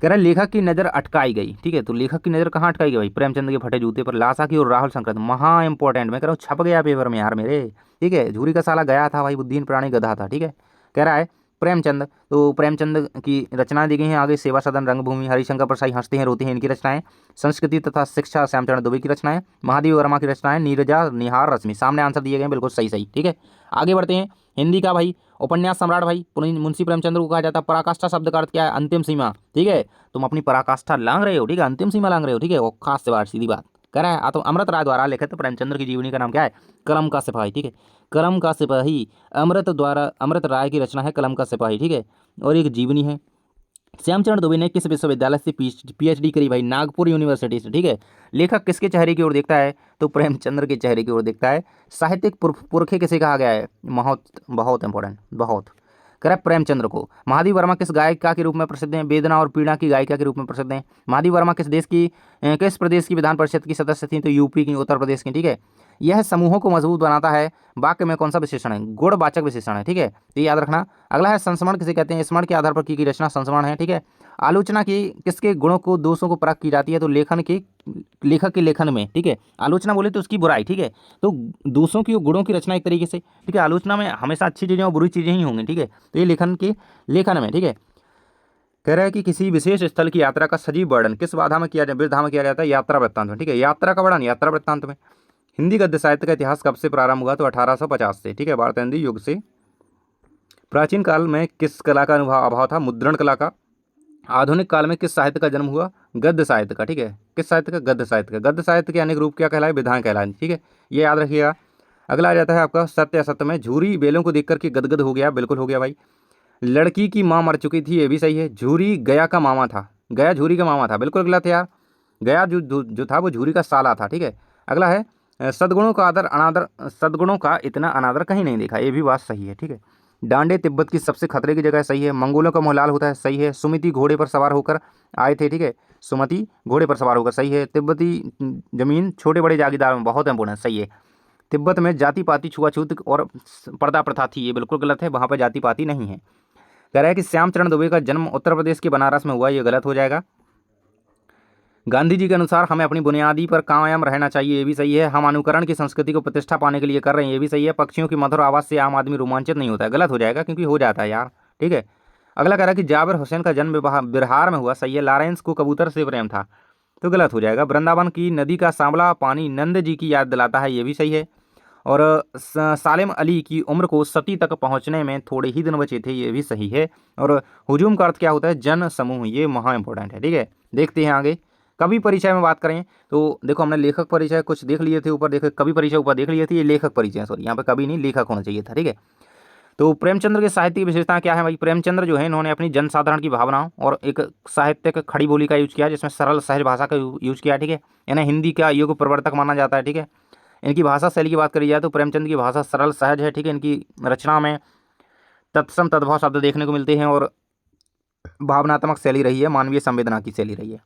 कह रहा है लेखक की नज़र अटकाई गई, ठीक है। तो लेखक की नज़र कहाँ अटकाई गई भाई? प्रेमचंद के फटे जूते पर। लासा की और राहुल शंकर, महा इंपॉर्टेंट, मैं कह रहा हूँ छप गया पेपर में यार मेरे, ठीक है। झूरी का साला गया था भाई, बुद्धिहीन प्राणी गधा था, ठीक है। कह रहा है प्रेमचंद, तो प्रेमचंद की रचनाएं दी गई हैं आगे। सेवा सदन, रंगभूमि, हरिशंकर परसाई, हंसते हैं रोते हैं, इनकी रचनाएं। संस्कृति तथा शिक्षा, श्यामचरण दुबे की रचनाएं। महादेवी वर्मा की रचनाएं, नीरजा, निहार, रश्मि। सामने आंसर दिए गए हैं, बिल्कुल सही सही, ठीक है। आगे बढ़ते हैं। हिंदी का भाई उपन्यास सम्राट भाई मुंशी प्रेमचंद्र को कहा जाता है। पराकाष्ठा शब्द का अर्थ क्या है? अंतिम सीमा, ठीक है। तुम अपनी पराकाष्ठा लांग रहे हो, ठीक है, अंतिम सीमा लांग रहे हो, ठीक है, वो खास से बात, सीधी बात। कह रहा है तो अमृत राय द्वारा लिखित प्रेमचंद्र की जीवनी का नाम क्या है? कलम का सिपाही, ठीक है, कलम का सिपाही। अमृत राय की रचना है कलम का सिपाही, ठीक है, और एक जीवनी है। श्यामचरण दुबे ने किस विश्वविद्यालय से पीएचडी करी भाई? नागपुर यूनिवर्सिटी से, ठीक है। लेखक किसके चेहरे की ओर देखता है? तो प्रेमचंद्र के चेहरे की ओर देखता है। साहित्यिक पुरखे किसे कहा गया है? बहुत बहुत इंपॉर्टेंट, बहुत। कह रहा है प्रेमचंद्र को। महादेवी वर्मा किस गायिका के रूप में प्रसिद्ध हैं? वेदना और पीड़ा की गायिका के रूप में प्रसिद्ध हैं। महादेवी वर्मा किस प्रदेश की विधान परिषद की सदस्य थी? तो यूपी की, उत्तर प्रदेश की, ठीक है। यह समूहों को मजबूत बनाता है। वाक्य में कौन सा विशेषण है? गुणवाचक विशेषण है, ठीक है, तो याद रखना। अगला है संस्मरण किसे कहते हैं? स्मरण के आधार पर की गई रचना संस्मरण है, ठीक है। आलोचना की किसके गुणों को, दोषों को परख की जाती है? तो लेखक के लेखन में, ठीक है। आलोचना बोले तो उसकी बुराई, ठीक है, तो दोषों की, गुणों की रचना एक तरीके से, ठीक है। आलोचना में हमेशा अच्छी चीज़ें और बुरी चीज़ें ही होंगी, ठीक है, तो ये लेखन में, ठीक है। कह रहा है कि किसी विशेष स्थल की यात्रा का सजीव वर्णन किस बाधा में किया जाए? वृद्धा में किया जाता है, यात्रा वृत्तांत में, ठीक है। यात्रा का वर्णन यात्रा वृत्तांत में। हिंदी गद्य साहित्य का इतिहास कब से प्रारंभ हुआ? तो 1850 से, ठीक है, भारतेंदु युग से। प्राचीन काल में किस कला का अभाव था? मुद्रण कला का। आधुनिक काल में किस साहित्य का जन्म हुआ? गद्य साहित्य का, ठीक है। किस साहित्य का? गद्य साहित्य का। गद्य साहित्य के अनेक रूप क्या कहलाए? विधाएं कहलाए, ठीक है, ये याद रखिएगा। अगला आ जाता है आपका सत्य असत्य में। झूरी बैलों को देख करके गदगद हो गया, बिल्कुल हो गया भाई। लड़की की माँ मर चुकी थी, ये भी सही है। झूरी गया का मामा था, गया झूरी का मामा था, बिल्कुल गलत है यार। गया जो था वो झूरी का साला था, ठीक है। अगला है सद्गुणों का आदर अनादर, सद्गुणों का इतना अनादर कहीं नहीं देखा, ये भी बात सही है, ठीक है। डांडे तिब्बत की सबसे खतरे की जगह है, सही है। मंगोलों का मोहलाल होता है, सही है। सुमति घोड़े पर सवार होकर आए थे, ठीक है। सुमति घोड़े पर सवार होकर, सही है। तिब्बती जमीन छोटे बड़े जागीरदार में बहुत इंपोर्टेंट, सही है। तिब्बत में जाति पाति छुआछूत और पर्दा प्रथा थी, ये बिल्कुल गलत है, वहाँ पर जाति पाति नहीं है। कह रहा है कि श्यामचरण दुबे का जन्म उत्तर प्रदेश के बनारस में हुआ, ये गलत हो जाएगा। गांधी जी के अनुसार हमें अपनी बुनियादी पर कायम रहना चाहिए, ये भी सही है। हम अनुकरण की संस्कृति को प्रतिष्ठा पाने के लिए कर रहे हैं, ये भी सही है। पक्षियों की मधुर आवाज़ से आम आदमी रोमांचित नहीं होता है, गलत हो जाएगा क्योंकि हो जाता है यार, ठीक है। अगला कह रहा है कि जाबिर हुसैन का जन्म बिहार में हुआ, सही है। लॉरेंस को कबूतर से प्रेम था, तो गलत हो जाएगा। वृंदावन की नदी का सांवला पानी नंद जी की याद दिलाता है, ये भी सही है। और सालिम अली की उम्र को सती तक पहुंचने में थोड़े ही दिन बचे थे, ये भी सही है। और हुजूम का अर्थ क्या होता है? जन समूह, ये महा इंपॉर्टेंट है, ठीक है। देखते हैं आगे। कवि परिचय में बात करें तो देखो हमने लेखक परिचय कुछ देख लिए थे ऊपर, देखे कवि परिचय ऊपर देख लिए थे, ये लेखक परिचय, सॉरी यहाँ पे कवि नहीं लेखक होना चाहिए था, ठीक है। तो प्रेमचंद्र के साहित्य की विशेषता क्या है भाई? प्रेमचंद्र जो है इन्होंने अपनी जनसाधारण की भावनाओं और एक साहित्यिक खड़ी बोली का यूज किया, जिसमें सरल सहज भाषा का यूज किया, ठीक है। इन्हें हिंदी का युग प्रवर्तक माना जाता है, ठीक है। इनकी भाषा शैली की बात करी जाए तो प्रेमचंद की भाषा सरल सहज है, ठीक है। इनकी रचना में तत्सम तद्भव शब्द देखने को मिलते हैं और भावनात्मक शैली रही है, मानवीय संवेदना की शैली रही है।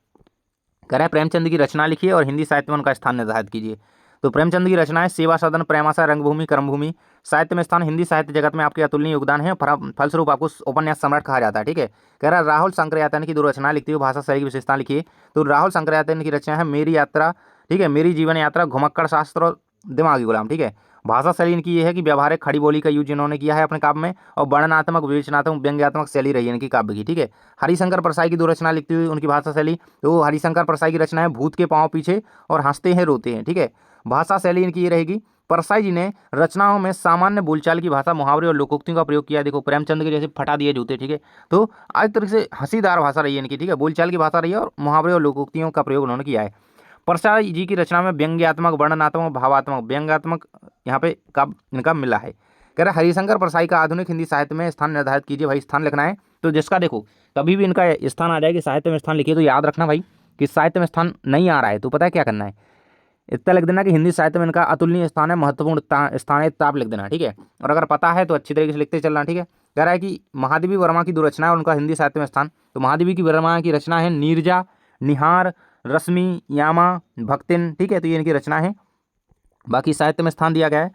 कह रहे हैं प्रेमचंद की रचना लिखिए और हिंदी साहित्य में उनका स्थान निर्धारित कीजिए। तो प्रेमचंद की रचनाएं सेवा सदन, प्रेमाशा, रंगभूमि, कर्मभूमि। साहित्य में स्थान, हिंदी साहित्य जगत में आपके अतुलनीय योगदान है, फलस्वरूप आपको उपन्यास सम्राट कहा जाता है, ठीक है। कह रहा है राहुल शंकरयातन की 2 रचना लिखती हुई भाषा शैली की विशेषता लिखिए। तो राहुल शंकरयातन की रचना है मेरी यात्रा, ठीक है, मेरी जीवन यात्रा, घुमक्कड़ शास्त्र और दिमागी गुलाम, ठीक है। भाषा शैली इनकी ये है कि व्यवहारिक खड़ी बोली का यूज इन्होंने किया है अपने काव्य में, और वर्णनात्मक, विवेचनात्मक, व्यंग्यात्मक शैली रही है इनकी काव्य की, ठीक है। हरिशंकर परसाई की 2 रचना लिखती हुई उनकी भाषा शैली, तो हरिशंकर परसाई की रचना है भूत के पांव पीछे और हंसते हैं रोते हैं, ठीक है। भाषा शैली इनकी ये रहेगी। परसाई जी ने रचनाओं में सामान्य बोलचाल की भाषा, मुहावरे और लोकोक्तियों का प्रयोग किया। देखो प्रेमचंद के जैसे फटा दिए जूते, ठीक है। तो आज तरह से हंसीदार भाषा रही है इनकी, ठीक है, बोलचाल की भाषा रही है और मुहावरे और लोकोक्तियों का प्रयोग उन्होंने किया है। परसाई जी की रचना में व्यंग्यात्मक, वर्णनात्मक, भावात्मक, व्यंग्यात्मक यहाँ पे का इनका मिला है। कह रहा है हरिशंकर परसाई का आधुनिक हिंदी साहित्य में स्थान निर्धारित कीजिए। भाई स्थान लिखना है तो जिसका देखो कभी भी इनका स्थान आ जाए कि साहित्य में स्थान लिखिए, तो याद रखना भाई कि साहित्य में स्थान नहीं आ रहा है तो पता है क्या करना है, इतना लिख देना कि हिंदी साहित्य में इनका अतुलनीय स्थान है, महत्वपूर्ण स्थान है, ताप लिख देना, ठीक है। और अगर पता है तो अच्छी तरीके से लिखते चलना, ठीक है। कह रहा है कि महादेवी वर्मा की 2 रचना है और उनका हिंदी साहित्य में स्थान। तो महादेवी की वर्मा की रचना है नीरजा, निहार, रश्मि, यामा, भक्तिन, ठीक है। तो ये इनकी रचना है, बाकी साहित्य में स्थान दिया गया है।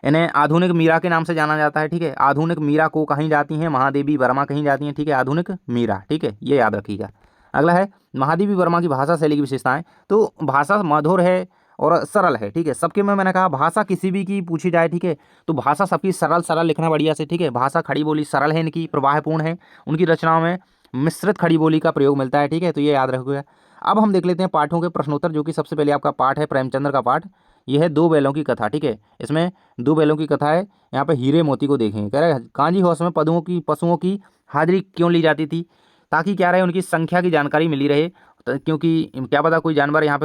इन्हें आधुनिक मीरा के नाम से जाना जाता है, ठीक है। आधुनिक मीरा को कहीं जाती हैं, महादेवी वर्मा कहीं जाती हैं, ठीक है। आधुनिक मीरा, ठीक है, ये याद रखिएगा। अगला है महादेवी वर्मा की भाषा शैली की विशेषताएं। तो भाषा मधुर है और सरल है, ठीक है। सबके में मैंने कहा भाषा किसी भी की पूछी जाए, ठीक है, तो भाषा सबकी सरल सरल लिखना बढ़िया से, ठीक है। भाषा खड़ी बोली सरल है इनकी, प्रवाहपूर्ण है। उनकी रचनाओं में मिश्रित खड़ी बोली का प्रयोग मिलता है, ठीक है, तो ये याद रखिएगा। अब हम देख लेते हैं पाठों के प्रश्नोत्तर, जो कि सबसे पहले आपका पाठ है प्रेमचंद्र का पाठ। यह है 2 बैलों की कथा, ठीक है। इसमें 2 बैलों की कथा है। यहाँ पे हीरे मोती को देखें। कह रहे हैं कांजी हाउस में पशुओं की हाजिरी क्यों ली जाती थी? ताकि क्या रहे, उनकी संख्या की जानकारी मिली रहे, क्योंकि क्या पता कोई जानवर यहाँ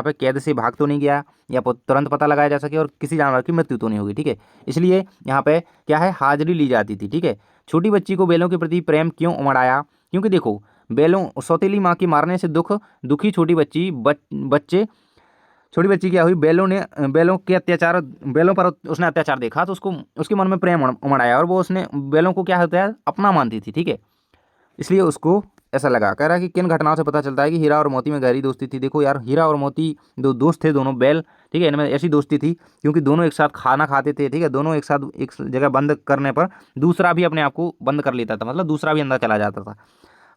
पे कैद से भाग तो नहीं गया, या तुरंत पता लगाया जा सके और किसी जानवर की मृत्यु तो नहीं होगी, ठीक है। इसलिए यहाँ पे क्या है, हाजिरी ली जाती थी, ठीक है। छोटी बच्ची को बैलों के प्रति प्रेम क्यों उमड़ आया? क्योंकि देखो बैलों, सौतेली माँ के मारने से दुखी छोटी बच्ची क्या हुई, बैलों पर उसने अत्याचार देखा, तो उसके मन में प्रेम उमड़ आया और वो उसने बैलों को क्या होता है, अपना मानती थी, ठीक है। इसलिए उसको ऐसा लगा। कह रहा है कि किन घटनाओं से पता चलता है कि हीरा और मोती में गहरी दोस्ती थी? देखो यार, हीरा और मोती 2 दोस्त थे, दोनों बैल, ठीक है। इनमें ऐसी दोस्ती थी क्योंकि दोनों एक साथ खाना खाते थे, ठीक है। दोनों एक साथ एक जगह बंद करने पर दूसरा भी अपने आप को बंद कर लेता था, मतलब दूसरा भी अंदर चला जाता था।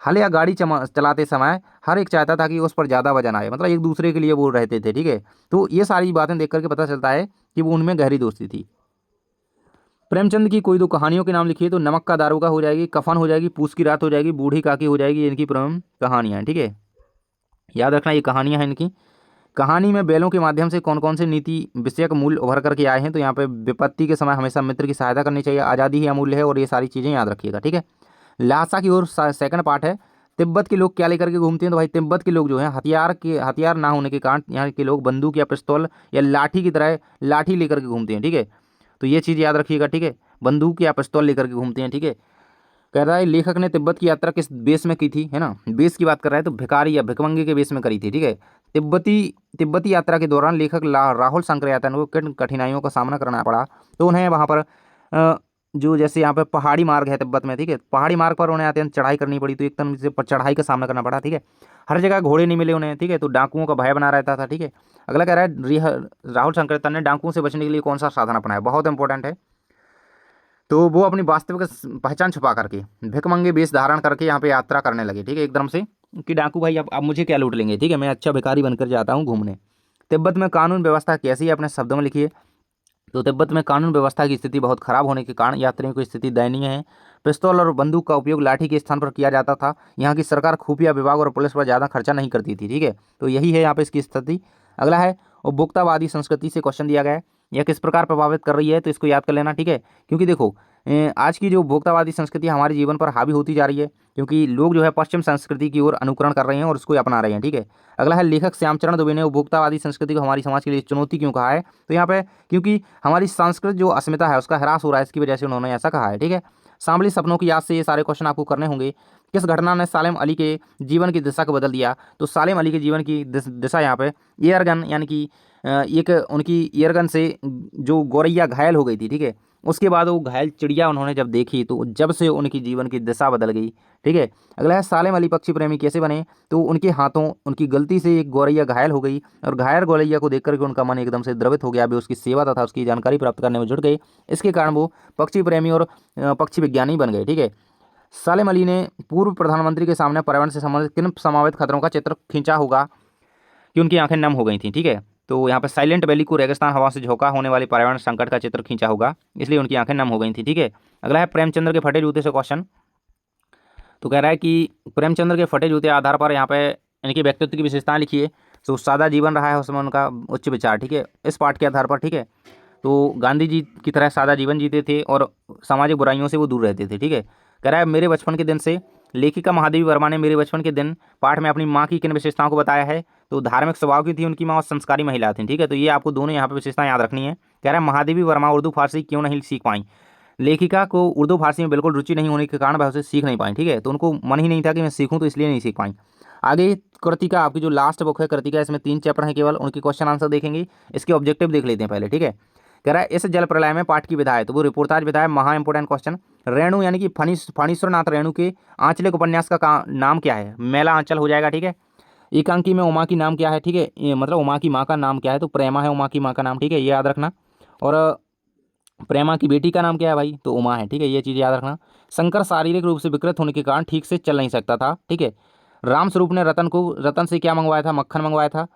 हल या गाड़ी चलाते समय हर एक चाहता था कि उस पर ज़्यादा वजन आए, मतलब एक दूसरे के लिए वो रहते थे, ठीक है। तो ये सारी बातें देख करके पता चलता है कि वो उनमें गहरी दोस्ती थी। प्रेमचंद की कोई 2 कहानियों के नाम लिखिए। तो नमक का दारोगा हो जाएगी, कफन हो जाएगी, पूस की रात हो जाएगी, बूढ़ी काकी हो जाएगी। इनकी प्रेम कहानियाँ हैं, ठीक है, याद रखना ये कहानियाँ हैं इनकी। कहानी में बैलों के माध्यम से कौन कौन से नीति विषयक मूल्य उभर करके आए हैं? तो यहाँ पे विपत्ति के समय हमेशा मित्र की सहायता करनी चाहिए, आज़ादी ही अमूल्य है, और ये सारी चीज़ें याद रखिएगा, ठीक है। लासा की ओर सेकंड पार्ट है। तिब्बत के लोग क्या लेकर के घूमते हैं? तो भाई तिब्बत के लोग जो है हथियार ना होने के कारण यहाँ के लोग बंदूक या पिस्तौल या लाठी की तरह लाठी लेकर के घूमते हैं, ठीक है। तो ये चीज़ याद रखिएगा, ठीक है। बंदूक या पिस्तौल लेकर के घूमते हैं, ठीक है। कह रहा है लेखक ने तिब्बत की यात्रा किस बेस में की थी, है ना, बेस की बात कर रहा है तो भिखारी या भिखमंगे के बेस में करी थी, ठीक है। तिब्बती तिब्बती यात्रा के दौरान लेखक राहुल शंकरयातन को किन कठिनाइयों का सामना करना पड़ा? तो उन्हें वहाँ पर जो जैसे यहाँ पे पहाड़ी मार्ग है तिब्बत में, ठीक है, पहाड़ी मार्ग पर उन्हें अत्यंत चढ़ाई करनी पड़ी, तो एक तरह से चढ़ाई का सामना करना पड़ा, ठीक है। हर जगह घोड़े नहीं मिले उन्हें, ठीक है, तो डाकुओं का भय बना रहता था, ठीक है। अगला कह रहा है राहुल शंकरयातन ने डाकुओं से बचने के लिए कौन सा साधन अपनाया? बहुत इंपॉर्टेंट है। तो वो अपनी वास्तविक पहचान छुपा करके भिखमंगे वेश धारण करके यहाँ पे यात्रा करने लगे, ठीक है, एकदम से कि डाकू भाई अब मुझे क्या लूट लेंगे, ठीक है, मैं अच्छा भिखारी बनकर जाता हूँ घूमने। तिब्बत में कानून व्यवस्था कैसी है? अपने शब्दों में लिखिए। तो तिब्बत में कानून व्यवस्था की स्थिति बहुत खराब होने के कारण यात्रियों की स्थिति दयनीय है। पिस्तौल और बंदूक का उपयोग लाठी के स्थान पर किया जाता था। यहाँ की सरकार खुफिया विभाग और पुलिस पर ज़्यादा खर्चा नहीं करती थी, ठीक है। तो यही है यहाँ पे इसकी स्थिति। अगला है उपभोक्तावादी संस्कृति से क्वेश्चन दिया गया है, यह किस प्रकार प्रभावित कर रही है? तो इसको याद कर लेना, ठीक है। क्योंकि देखो आज की जो उपभोक्तावादी संस्कृति हमारे जीवन पर हावी होती जा रही है, क्योंकि लोग जो है पश्चिम संस्कृति की ओर अनुकरण कर रहे हैं और उसको अपना रहे हैं, ठीक है। अगला है लेखक श्यामचरण दुबे ने उपभोक्तावादी संस्कृति को हमारी समाज के लिए चुनौती क्यों कहा है? तो यहाँ पे क्योंकि हमारी सांस्कृतिक जो अस्मिता है उसका ह्रास हो रहा है, इसकी वजह से उन्होंने ऐसा कहा है, ठीक है। सांभली सपनों की याद से ये सारे क्वेश्चन आपको करने होंगे। किस घटना ने सालेम अली के जीवन की दिशा को बदल दिया? तो सालेम अली के जीवन की दिशा यहाँ पे एयरगन यानी कि एक उनकी एयरगन से जो गौरैया घायल हो गई थी, ठीक है, उसके बाद वो घायल चिड़िया उन्होंने जब देखी तो जब से उनकी जीवन की दिशा बदल गई, ठीक है। अगला है सालेम अली पक्षी प्रेमी कैसे बने? तो उनके हाथों उनकी गलती से एक गौरैया घायल हो गई और घायल गौरैया को देख करके उनका मन एकदम से द्रवित हो गया, वे उसकी सेवा तथा उसकी जानकारी प्राप्त करने में जुट गए। इसके कारण वो पक्षी प्रेमी और पक्षी विज्ञानी बन गए, ठीक है। सालेम अली ने पूर्व प्रधानमंत्री के सामने पर्यावरण से संबंधित किन संभावित खतरों का चित्र खींचा होगा कि उनकी आंखें नम हो गई थी, ठीक है। तो यहाँ पे साइलेंट वैली को रेगिस्तान हवा से झोंका होने वाले पर्यावरण संकट का चित्र खींचा होगा, इसलिए उनकी आंखें नम हो गई थी, ठीक है। अगला है प्रेमचंद्र के फटे जूते से क्वेश्चन। तो कह रहा है कि प्रेमचंद्र के फटे जूते आधार पर यहाँ पे इनके व्यक्तित्व की विशेषताएं लिखिए। तो सादा जीवन रहा है उसमें उनका उच्च विचार, ठीक है, इस पाठ के आधार पर, ठीक है। तो गांधी जी की तरह सादा जीवन जीते थे और सामाजिक बुराइयों से वो दूर रहते थे, ठीक है। कह रहा है मेरे बचपन के दिन से लेखिका महादेवी वर्मा ने मेरे बचपन के दिन पाठ में अपनी माँ की किन विशेषताओं को बताया है? तो धार्मिक स्वभाव की थी उनकी माँ और संस्कारी महिला थी, ठीक है। तो ये आपको दोनों यहाँ पे विशेषताएं याद रखनी है। कह रहा है महादेवी वर्मा उर्दू फारसी क्यों नहीं सीख पाई? लेखिका को उर्दू फारसी में बिल्कुल रुचि नहीं होने के कारण वह उसे सीख नहीं पाई, ठीक है, तो उनको मन ही नहीं था कि मैं सीखूं, तो इसलिए नहीं सीख पाई। आगे कृतिका आपकी जो लास्ट बुक है कृतिका, इसमें 3 चैप्टर हैं केवल, उनके क्वेश्चन आंसर देखेंगे। इसके ऑब्जेक्टिव देख लेते हैं पहले, ठीक है। कह रहा है इस जल प्रलय में पाठ की विधा है, तो वो रिपोर्टाज विधा है, महा इंपोर्टेंट क्वेश्चन। रेणु यानी कि फणीश्वर नाथ रेणु के आंचलिक उपन्यास का नाम क्या है? मेला आंचल हो जाएगा, ठीक है। एकांकी में उमा की नाम क्या है? ठीक है, मतलब उमा की माँ का नाम क्या है? तो प्रेमा है उमा की माँ का नाम, ठीक है, ये याद रखना। और प्रेमा की बेटी का नाम क्या है भाई? तो उमा है, ठीक है, ये चीज़ याद रखना। शंकर शारीरिक रूप से विकृत होने के कारण ठीक से चल नहीं सकता था, ठीक है। रामस्वरूप ने रतन से क्या मंगवाया था? मक्खन मंगवाया था।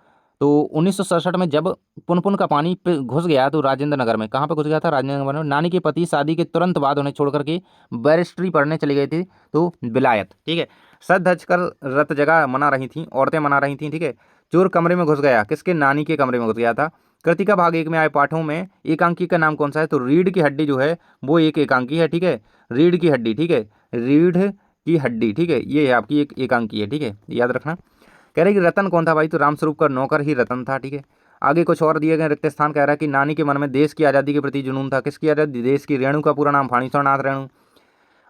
तो 1967 में जब पुनपुन का पानी पे घुस गया तो राजेंद्र नगर में, कहाँ पे घुस गया था? राजेंद्र नगर में। नानी के पति शादी के तुरंत बाद उन्हें छोड़ करके बैरिस्ट्री पढ़ने चली गई थी, तो विलायत, ठीक है। सज धज कर रत जगह मना रही थी, औरतें मना रही थी, ठीक है। चोर कमरे में घुस गया, किसके? नानी के कमरे में घुस गया था। कृतिका भाग 1 में आए पाठों में एकांकी का नाम कौन सा है? तो रीढ़ की हड्डी जो है वो एक एकांकी है, ठीक है, रीढ़ की हड्डी, ठीक है, रीढ़ की हड्डी, ठीक है, ये है आपकी एक एकांकी है, ठीक है, याद रखना। कह रहे कि रतन कौन था भाई? तो रामस्वरूप का नौकर ही रतन था, ठीक है। आगे कुछ और दिए गए रिक्त स्थान। कह रहा है कि नानी के मन में देश की आज़ादी के प्रति जुनून था, किसकी आज़ादी? देश की। रेणु का पूरा नाम फणीश्वर नाथ रेणु।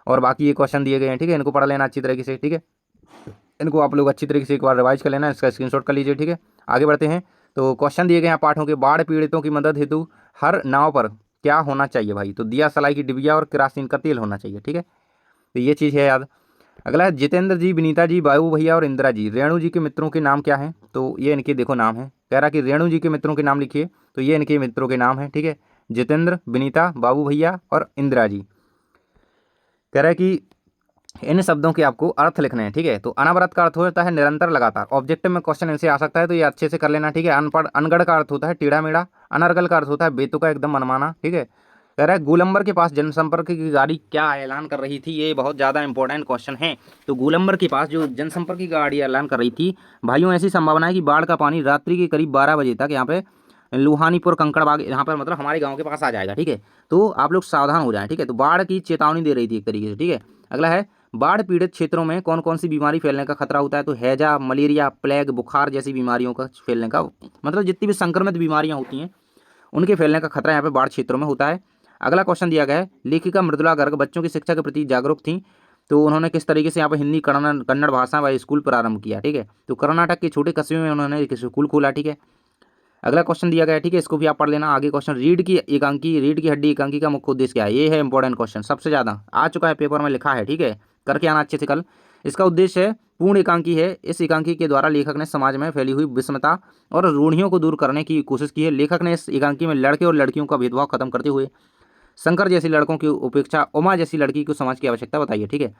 और बाकी ये क्वेश्चन दिए गए हैं, ठीक है, इनको पढ़ लेना अच्छी तरीके से, ठीक है, इनको आप लोग अच्छी तरीके से एक बार रिवाइज कर लेना, इसका स्क्रीनशॉट कर लीजिए, ठीक है। आगे बढ़ते हैं। तो क्वेश्चन दिए गए हैं पाठों के। बाढ़ पीड़ितों की मदद हेतु हर नाव पर क्या होना चाहिए भाई? तो दिया सलाई की डिबिया और केरासिन का तेल होना चाहिए, ठीक है, तो ये चीज़ है याद। अगला है जितेंद्र जी, विनीता जी, बाबू भैया और इंदिरा जी, रेणु जी के मित्रों के नाम क्या हैं? तो ये इनके देखो नाम है। कह रहा कि रेणु जी के मित्रों के नाम लिखिए, तो ये इनके मित्रों के नाम हैं, ठीक है, जितेंद्र, विनीता, बाबू भैया और इंदिरा जी। कह रहा है कि इन शब्दों के आपको अर्थ लिखने हैं, ठीक है। तो अनवरत का अर्थ होता है निरंतर, लगातार। ऑब्जेक्टिव में क्वेश्चन इनसे आ सकता है, तो ये अच्छे से कर लेना, ठीक है। अनपढ़ अनगढ़ का अर्थ होता है टेढ़ा मेढ़ा। अनर्गल का अर्थ होता है बेतुका, एकदम मनमाना, ठीक है। कह रहा है गोलंबर के पास जनसंपर्क की गाड़ी क्या ऐलान कर रही थी? ये बहुत ज़्यादा इंपॉर्टेंट क्वेश्चन है। तो गोलंबर के पास जो जनसंपर्क की गाड़ी ऐलान कर रही थी, भाइयों ऐसी संभावना है कि बाढ़ का पानी रात्रि के करीब 12 बजे तक यहाँ पे लुहानीपुर कंकड़बाग यहाँ पर मतलब हमारे गाँव के पास आ जाएगा, ठीक है। तो आप लोग सावधान हो जाएं, ठीक है। तो बाढ़ की चेतावनी दे रही थी एक तरीके से, ठीक है। अगला है बाढ़ पीड़ित क्षेत्रों में कौन कौन सी बीमारी फैलने का खतरा होता है? तो हैजा, मलेरिया, प्लेग, बुखार जैसी बीमारियों का फैलने का, मतलब जितनी भी संक्रमित बीमारियां होती हैं उनके फैलने का खतरा यहाँ पे बाढ़ क्षेत्रों में होता है। अगला क्वेश्चन दिया गया है, लेखिका मृदुला गर्ग बच्चों की शिक्षा के प्रति जागरूक थी, तो उन्होंने किस तरीके से यहाँ पे हिंदी कन्नड़ भाषा व स्कूल प्रारंभ किया? ठीक है, तो कर्नाटक के छोटे कस्बे में उन्होंने एक स्कूल खोला। ठीक है, अगला क्वेश्चन दिया गया है, ठीक है, इसको भी आप पढ़ लेना। आगे क्वेश्चन, रीढ़ की हड्डी एकांकी का मुख्य उद्देश्य क्या है? ये है इंपॉर्टेंट क्वेश्चन, सबसे ज्यादा आ चुका है पेपर में, लिखा है। ठीक है, करके आना अच्छे से कल। इसका उद्देश्य है पूर्ण एकांकी है। इस एकांकी के द्वारा लेखक ने समाज में फैली हुई विषमता और रूढ़ियों को दूर करने की कोशिश की है। लेखक ने इस एकांकी में लड़के और लड़कियों का भेदभाव खत्म करते हुए शंकर जैसी लड़कों की उपेक्षा उमा जैसी लड़की को समाज की आवश्यकता बताई है। ठीक है,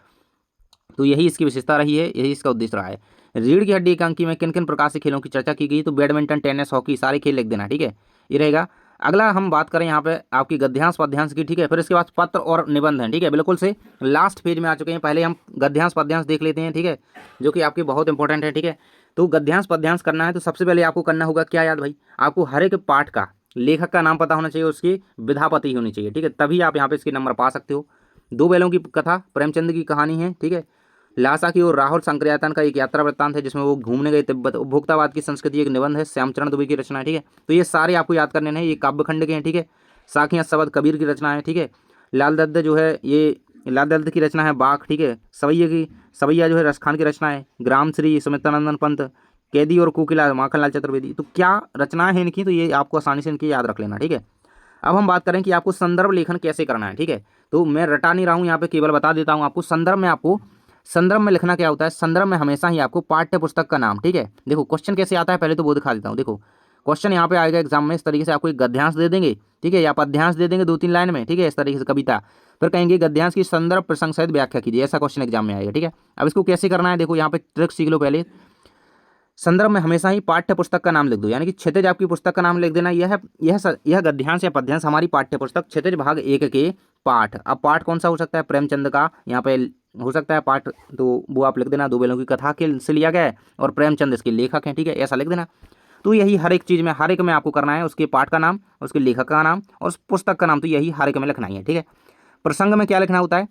तो यही इसकी विशेषता रही है, यही इसका उद्देश्य रहा है। रीढ़ की हड्डी एकांकी में किन किन प्रकार से खेलों की चर्चा की गई? तो बैडमिंटन, टेनिस, हॉकी, सारे खेल लिख देना। ठीक है, ये रहेगा। अगला हम बात करें यहाँ पे आपकी गद्यांश पद्यांश की। ठीक है, फिर इसके बाद पत्र और निबंध है। ठीक है, बिल्कुल से लास्ट पेज में आ चुके हैं। पहले हम गद्यांश पद्यांश देख लेते हैं। ठीक है, जो कि आपके बहुत इंपॉर्टेंट है। ठीक है, तो गद्यांश पद्यांश करना है तो सबसे पहले आपको करना होगा क्या याद भाई? आपको हर एक पाठ का लेखक का नाम पता होना चाहिए, उसकी विधापति होनी चाहिए। ठीक है, तभी आप यहाँ पे इसके नंबर पा सकते हो। दो बैलों की कथा प्रेमचंद की कहानी है। ठीक है, लासा की और राहुल संक्रयातन का एक यात्रा वृत्तांत है जिसमें वो घूमने गए तिब्बत। उपभोक्तावाद की संस्कृति एक निबंध है, श्यामचरण दुबे की रचना है। ठीक है, तो ये सारे आपको याद करने हैं, ये काव्यखंड के हैं। ठीक है, साखियां शबद कबीर की रचना है। ठीक है, लाल दत्त जो है ये लाल दत्त की रचना है बाख। ठीक है, सवैया जो है रसखान की रचना है। ग्राम श्री सुमित्रानंदन पंत, कैदी और कोकिला माखनलाल चतुर्वेदी। तो क्या रचनाएं हैं इनकी, तो ये आपको आसानी से इनकी याद रख लेना। ठीक है, अब हम बात करें कि आपको संदर्भ लेखन कैसे करना है। ठीक है, तो मैं रटा नहीं रहा हूँ यहाँ पे, केवल बता देता हूँ आपको। संदर्भ में लिखना क्या होता है? संदर्भ में हमेशा ही आपको पाठ्य पुस्तक का नाम, ठीक है, देखो क्वेश्चन कैसे आता है पहले तो वो दिखा देता हूँ। देखो क्वेश्चन यहाँ पे आएगा एग्जाम में इस तरीके से, आपको एक गद्यांश दे देंगे। ठीक है, या पद्यांश दे देंगे 2-3 लाइन में। ठीक है, इस तरीके से कविता, फिर कहेंगे गद्यांश की संदर्भ प्रसंग सहित व्याख्या कीजिए। ऐसा क्वेश्चन एग्जाम में आएगा। ठीक है, अब इसको कैसे करना है, देखो यहाँ पे ट्रिक सीख लो पहले। संदर्भ में हमेशा ही पाठ्य पुस्तक का नाम लिख दो, यानी कि क्षितिज आपकी पुस्तक का नाम लिख देना। यह गद्यांश या पद्यांश हमारी पाठ्य पुस्तक क्षितिज भाग 1 के पाठ। अब पाठ कौन सा हो सकता है? प्रेमचंद का यहाँ पे हो सकता है पाठ, तो वो आप लिख देना। दो बैलों की कथा के से लिया गया है और प्रेमचंद इसके लेखक हैं। ठीक है, ऐसा लिख देना। तो यही हर एक चीज़ में, हर एक में आपको करना है, उसके पाठ का नाम, उसके लेखक का नाम और उस पुस्तक का नाम, तो यही हर एक में लिखना ही है। ठीक है, प्रसंग में क्या लिखना होता है?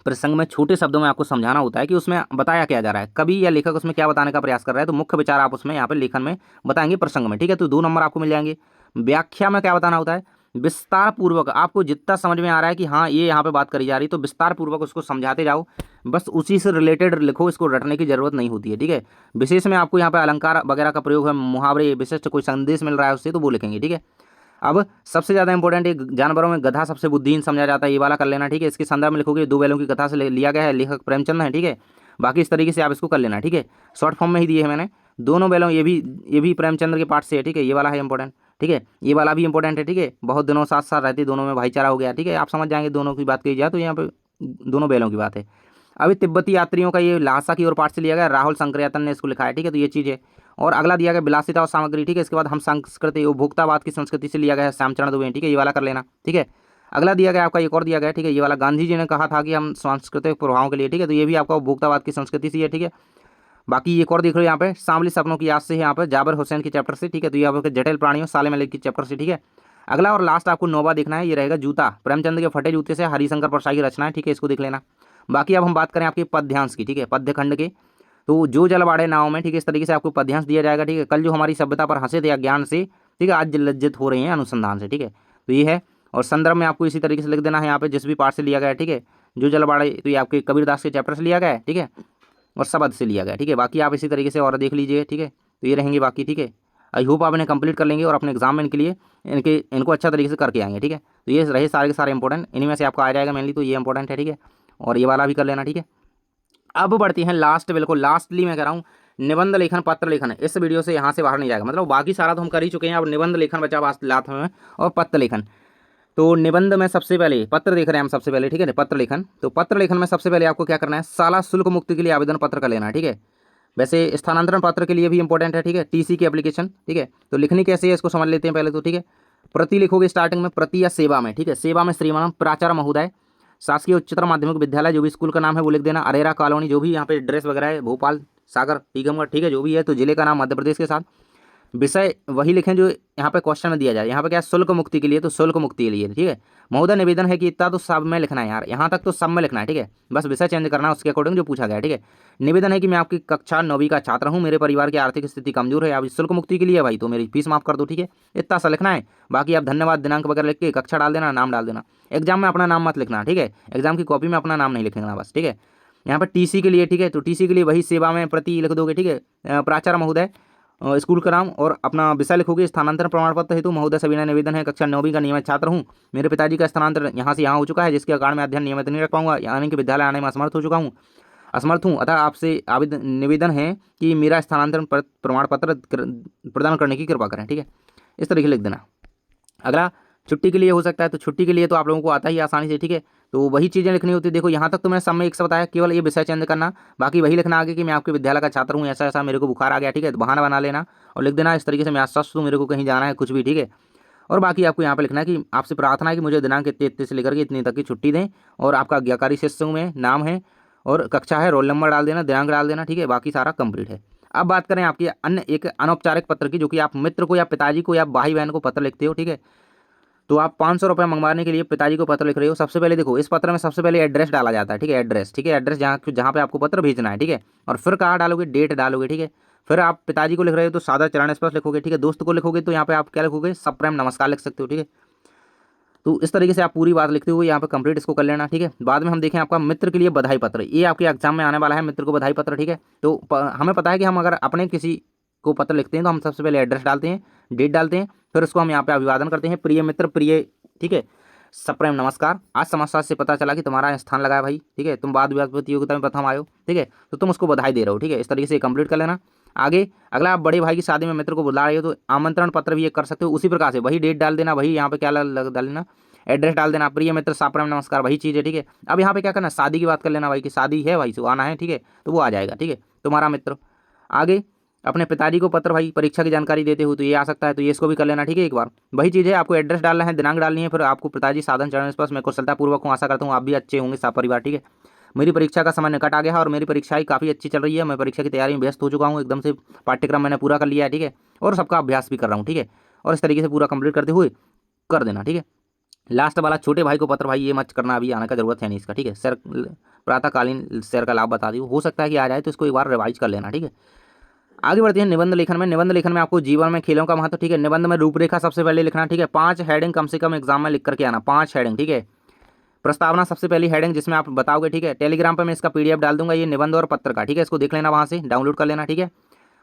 प्रसंग में छोटे शब्दों में आपको समझाना होता है कि उसमें बताया क्या जा रहा है, कवि या लेखक उसमें क्या बताने का प्रयास कर रहा है। तो मुख्य विचार आप उसमें यहाँ पे लेखन में बताएंगे प्रसंग में। ठीक है, तो 2 नंबर आपको मिल जाएंगे। व्याख्या में क्या बताना होता है? विस्तार पूर्वक आपको जितना समझ में आ रहा है कि हाँ ये यहाँ पे बात करी जा रही, तो विस्तार पूर्वक उसको समझाते जाओ, बस उसी से रिलेटेड लिखो, इसको रटने की जरूरत नहीं होती है। ठीक है, विशेष में आपको यहाँ पे अलंकार वगैरह का प्रयोग है, मुहावरे, विशिष्ट कोई संदेश मिल रहा है उससे, तो वो लिखेंगे। ठीक है, अब सबसे ज़्यादा इंपॉर्टेंट एक जानवरों में गधा सबसे बुद्धिहीन समझा जाता है, ये वाला कर लेना। ठीक है, इसके संदर्भ में लिखोगे, 2 बैलों की कथा से लिया गया है, लेखक प्रेमचंद है। ठीक है, बाकी इस तरीके से आप इसको कर लेना। ठीक है, शॉर्ट फॉर्म में ही दिए है मैंने। दोनों बैलों, ये भी प्रेमचंद के पाठ से है। ठीक है, ये वाला है इंपॉर्टेंट। ठीक है, ये वाला भी इंपॉर्टेंट है। ठीक है, बहुत दिनों साथ साथ रहते, दोनों में भाईचारा हो गया। ठीक है, आप समझ जाएंगे दोनों की बात की जाए तो यहाँ पे दोनों बैलों की बात है। अभी तिब्बती यात्रियों का ये लहासा की ओर पाठ से लिया गया, राहुल संक्रयातन ने इसको लिखा है। ठीक है, तो ये चीज़ है। और अगला दिया गया विलासिता और सामग्री। ठीक है, इसके बाद हम संस्कृति उपभोक्तावाद की संस्कृति से लिया गया है, श्यामचरण दुबे। ठीक है, ये वाला कर लेना। ठीक है, अगला दिया गया आपका एक और दिया गया। ठीक है, ये वाला गांधी जी ने कहा था कि हम सांस्कृतिक प्रभावों के लिए। ठीक है, तो ये भी आपका उपभोक्तावाद की संस्कृति से है। ठीक है, बाकी एक और देख लो यहाँ पे, सांवली सपनों की याद से है यहाँ पे, जाबिर हुसैन के चैप्टर से। ठीक है, तो ये आपके जटिल प्राणियों साले मलिक के चैप्टर से। ठीक है, अगला और लास्ट आपको 9वां देखना है, ये रहेगा जूता, प्रेमचंद के फटे जूते से, हरिशंकर परसाई की रचना है। ठीक है, इसको देख लेना। बाकी अब हम बात करें आपके पद्यांश की। ठीक है, पद्य खंड के, तो जो जल बाढ़े नाव में। ठीक है, इस तरीके से आपको पद्यांश दिया जाएगा। ठीक है, कल जो हमारी सभ्यता पर हंसे थे अज्ञान से, ठीक है, आज लज्जित हो रहे हैं अनुसंधान से। ठीक है, तो ये है। और संदर्भ में आपको इसी तरीके से लिख देना है यहाँ पे, जिस भी पाठ से लिया गया है। ठीक है, जो जल बाढ़े, तो ये आपके कबीरदास के चैप्टर से लिया गया है। ठीक है, और शब्द से लिया गया है। ठीक है, बाकी आप इसी तरीके से और देख लीजिए। ठीक है, तो ये रहेंगे बाकी। ठीक है, आई होप आप इन्हें कंप्लीट कर लेंगे और अपने एग्जाम में इनके लिए इनको अच्छा तरीके से करके आएंगे। ठीक है, तो ये रहे सारे के सारे इंपॉर्टेंट, इन्हीं में से आपको आ जाएगा मेनली, तो ये इंपॉर्टेंट है। ठीक है, और ये वाला भी कर लेना। ठीक है, अब बढ़ती हैं लास्ट, बिल्कुल लास्टली मैं कह रहा हूँ, निबंध लेखन, पत्र लेखन। इस वीडियो से यहाँ से बाहर नहीं जाएगा, मतलब बाकी सारा तो हम कर ही चुके हैं, अब निबंध लेखन बचा लात में, और पत्र लेखन। तो निबंध में सबसे पहले पत्र देख रहे हैं हम सबसे पहले। ठीक है, पत्र लेखन, तो पत्र लेखन में सबसे पहले आपको क्या करना है? शाला शुल्क मुक्ति के लिए आवेदन पत्र कर लेना है। ठीक है, वैसे स्थानांतरण पत्र के लिए भी इंपॉर्टेंट है। ठीक है, टीसी की एप्लीकेशन। ठीक है, तो लिखनी कैसे है इसको समझ लेते हैं पहले तो। ठीक है, प्रति लिखोगे स्टार्टिंग में, प्रति या सेवा में। ठीक है, सेवा में श्रीमान प्राचार्य महोदय, शासकीय उच्चतर माध्यमिक विद्यालय, जो भी स्कूल का नाम है वो लिख देना। अरेरा कॉलोनी, जो भी यहाँ पे एड्रेस वगैरह है, भोपाल, सागर, टीकमगढ़। ठीक है, जो भी है, तो जिले का नाम मध्य प्रदेश के साथ। विषय वही लिखें जो यहाँ पे क्वेश्चन में दिया जाए। यहाँ पे क्या है, शुल्क मुक्ति के लिए, तो शुल्क मुक्ति के लिए, ठीक है। महोदय निवेदन है कि इतना तो सब में लिखना है यार, यहाँ तक तो सब में लिखना है, ठीक है। बस विषय चेंज करना है उसके अकॉर्डिंग जो पूछा गया है, ठीक है। निवेदन है कि मैं आपकी कक्षा 9वीं का छात्र हूँ, मेरे परिवार की आर्थिक स्थिति कमजोर है, आप शुल्क मुक्ति के लिए भाई तो मेरी फीस माफ कर दो, ठीक है। इतना सा लिखना है। बाकी आप धन्यवाद दिनांक वगैरह लिख के कक्षा डाल देना, नाम डाल देना। एग्जाम में अपना नाम मत लिखना, ठीक है। एग्जाम की कॉपी में अपना नाम नहीं लिखना बस, ठीक है। यहाँ पर टीसी के लिए, ठीक है, तो टीसी के लिए वही सेवा में प्रति लिख दोगे, ठीक है। प्राचार्य महोदय, स्कूल का नाम और अपना विषय लिखोगे। स्थानांतरण प्रमाण पत्र हेतु महोदय सविनय निवेदन है, कक्षा 9वीं का नियमित छात्र हूँ, मेरे पिताजी का स्थानांतरण यहाँ से यहाँ हो चुका है, जिसके कारण मैं अध्ययन नियमित नहीं रख पाऊंगा, यानी कि विद्यालय आने में असमर्थ हूँ। अतः आपसे आवेदन निवेदन है कि मेरा स्थानांतरण प्रमाण पत्र प्रदान करने की कृपा करें, ठीक है। इस तरीके लिख देना। अगला छुट्टी के लिए हो सकता है, तो छुट्टी के लिए तो आप लोगों को आता ही आसानी से, ठीक है। तो वही चीज़ें लिखनी होती है। देखो यहाँ तक तो मैंने सब में एक से बताया, केवल ये विषय चेंज करना, बाकी वही लिखना आगे कि मैं आपके विद्यालय का छात्र हूँ, ऐसा ऐसा मेरे को बुखार आ गया, ठीक है। तो बहाना बना लेना और लिख देना इस तरीके से, मैं अस्वस्थ हूँ, मेरे को कहीं जाना है, कुछ भी, ठीक है। और बाकी आपको यहाँ पे लिखना है कि आपसे प्रार्थना है कि मुझे दिनांक इतने से लेकर के इतनी तक की छुट्टी दें, और आपका आज्ञाकारी शिष्य हूँ मैं, नाम है और कक्षा है, रोल नंबर डाल देना, दिनांक डाल देना, ठीक है। बाकी सारा कंप्लीट है। अब बात करें आपकी अन्य एक अनौपचारिक पत्र की, जो कि आप मित्र को या पिताजी को या भाई बहन को पत्र लिखते हो, ठीक है। तो आप 500 रुपये मंगवाने के लिए पिताजी को पत्र लिख रहे हो। सबसे पहले देखो, इस पत्र में सबसे पहले एड्रेस डाला जाता है, ठीक है। एड्रेस, ठीक है, एड्रेस जहाँ पे आपको पत्र भेजना है, ठीक है। और फिर कहाँ डालोगे, डेट डालोगे, ठीक है। फिर आप पिताजी को लिख रहे हो तो सादा चरण स्पर्श लिखोगे, ठीक है। दोस्त को लिखोगे तो यहाँ पे आप क्या लिखोगे, सप्रेम नमस्कार लिख सकते हो, ठीक है। तो इस तरीके से आप पूरी बात लिखते हुए यहाँ पे कंप्लीट इसको कर लेना, ठीक है। बाद में हम देखें आपका मित्र के लिए बधाई पत्र, ये आपके एग्जाम में आने वाला है, मित्र को बधाई पत्र, ठीक है। तो हमें पता है कि हम अगर अपने किसी को पत्र लिखते हैं तो हम सबसे पहले एड्रेस डालते हैं, डेट डालते हैं, फिर उसको हम यहाँ पे अभिवादन करते हैं, प्रिय मित्र, प्रिय, ठीक है, सप्रेम नमस्कार, आज समाचार से पता चला कि तुम्हारा स्थान लगा है भाई, ठीक है, तुम वाद विवाद प्रतियोगिता में प्रथम आए हो, ठीक है, तो तुम उसको बधाई दे रहे हो, ठीक है। इस तरीके से कंप्लीट कर लेना। आगे अगला, आप बड़े भाई की शादी में मित्र को बुला रहे हो तो आमंत्रण पत्र भी ये कर सकते हो, उसी प्रकार से वही डेट डाल देना, वही यहाँ पे क्या डाल देना, एड्रेस डाल देना, प्रिय मित्र सप्रेम नमस्कार, वही चीज़ है, ठीक है। अब यहाँ पे क्या करना, शादी की बात कर लेना भाई, कि शादी है भाई, से आना है, ठीक है, तो वो आ जाएगा, ठीक है, तुम्हारा मित्र। आगे अपने पिताजी को पत्र, भाई परीक्षा की जानकारी देते हो तो ये आ सकता है, तो ये इसको भी कर लेना, ठीक है। एक बार वही चीज़ है, आपको एड्रेस डालना है, दिनांक डालनी है, फिर आपको पिताजी साधन चरण स्पर्श, मैं कुशलतापूर्वक हूँ, आशा करता हूँ आप भी अच्छे होंगे, सब परिवार, ठीक है। मेरी परीक्षा का समय निकट आ गया है और मेरी परीक्षाएं काफ़ी अच्छी चल रही है, मैं परीक्षा की तैयारी में व्यस्त हो चुका हूँ, एकदम से पाठ्यक्रम मैंने पूरा कर लिया है, ठीक है, और सबका अभ्यास भी कर रहा हूँ, ठीक है। और इस तरीके से पूरा कंप्लीट करते हुए कर देना, ठीक है। लास्ट वाला छोटे भाई को पत्र, भाई ये मत करना, अभी आने का जरूरत है नहीं इसका, ठीक है। सर प्रातःकालीन सैर का लाभ बता दियो, हो सकता है कि आ जाए, तो इसको एक बार रिवाइज कर लेना, ठीक है। आगे बढ़ते हैं निबंध लेखन में। निबंध लेखन में आपको जीवन में खेलों का महत्व, ठीक है। निबंध में रूपरेखा सबसे पहले लिखना, ठीक है। 5 हेडिंग कम से कम एग्जाम में लिख करके आना, 5 हेडिंग, ठीक है। प्रस्तावना सबसे पहली हेडिंग जिसमें आप बताओगे, ठीक है। टेलीग्राम पर मैं इसका पीडीएफ डाल दूंगा, ये निबंध और पत्र का, ठीक है। इसको देख लेना, वहाँ से डाउनलोड कर लेना, ठीक है।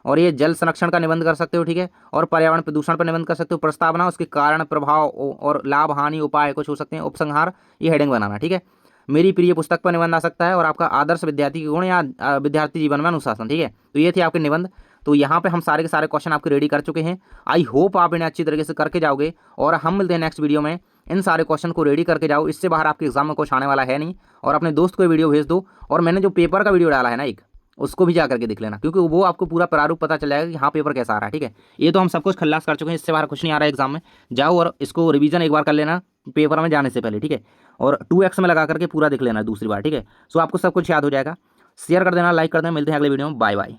और ये जल संरक्षण का निबंध कर सकते हो, ठीक है। और पर्यावरण प्रदूषण पर निबंध कर सकते हो। प्रस्तावना, उसके कारण, प्रभाव और लाभ हानि उपाय कुछ हो सकते हैं। उपसंहार, ये हेडिंग बनाना, ठीक है। मेरी प्रिय पुस्तक पर निबंध आ सकता है, और आपका आदर्श विद्यार्थी के गुण या विद्यार्थी जीवन में अनुशासन, ठीक है। तो ये थे आपके निबंध। तो यहाँ पे हम सारे के सारे क्वेश्चन आपके रेडी कर चुके हैं। आई होप आप इन्हें अच्छी तरीके से करके जाओगे, और हम मिलते हैं नेक्स्ट वीडियो में। इन सारे क्वेश्चन को रेडी करके जाओ, इससे बाहर आपके एग्जाम में कुछ आने वाला है नहीं। और अपने दोस्त को वीडियो भेज दो, और मैंने जो पेपर का वीडियो डाला है ना एक, उसको भी जा करके देख लेना, क्योंकि वो आपको पूरा प्रारूप पता चल जाएगा कि हाँ पेपर कैसा आ रहा है, ठीक है। ये तो हम सब कुछ खल्लास कर चुके हैं, इससे बाहर कुछ नहीं आ रहा है एग्जाम में। जाओ और इसको रिवीजन एक बार कर लेना पेपर में जाने से पहले, ठीक है। और 2x में लगा करके पूरा देख लेना दूसरी बार, ठीक है। सो आपको सब कुछ याद हो जाएगा। शेयर कर देना, लाइक कर देना, मिलते हैं अगले वीडियो में, बाय बाय।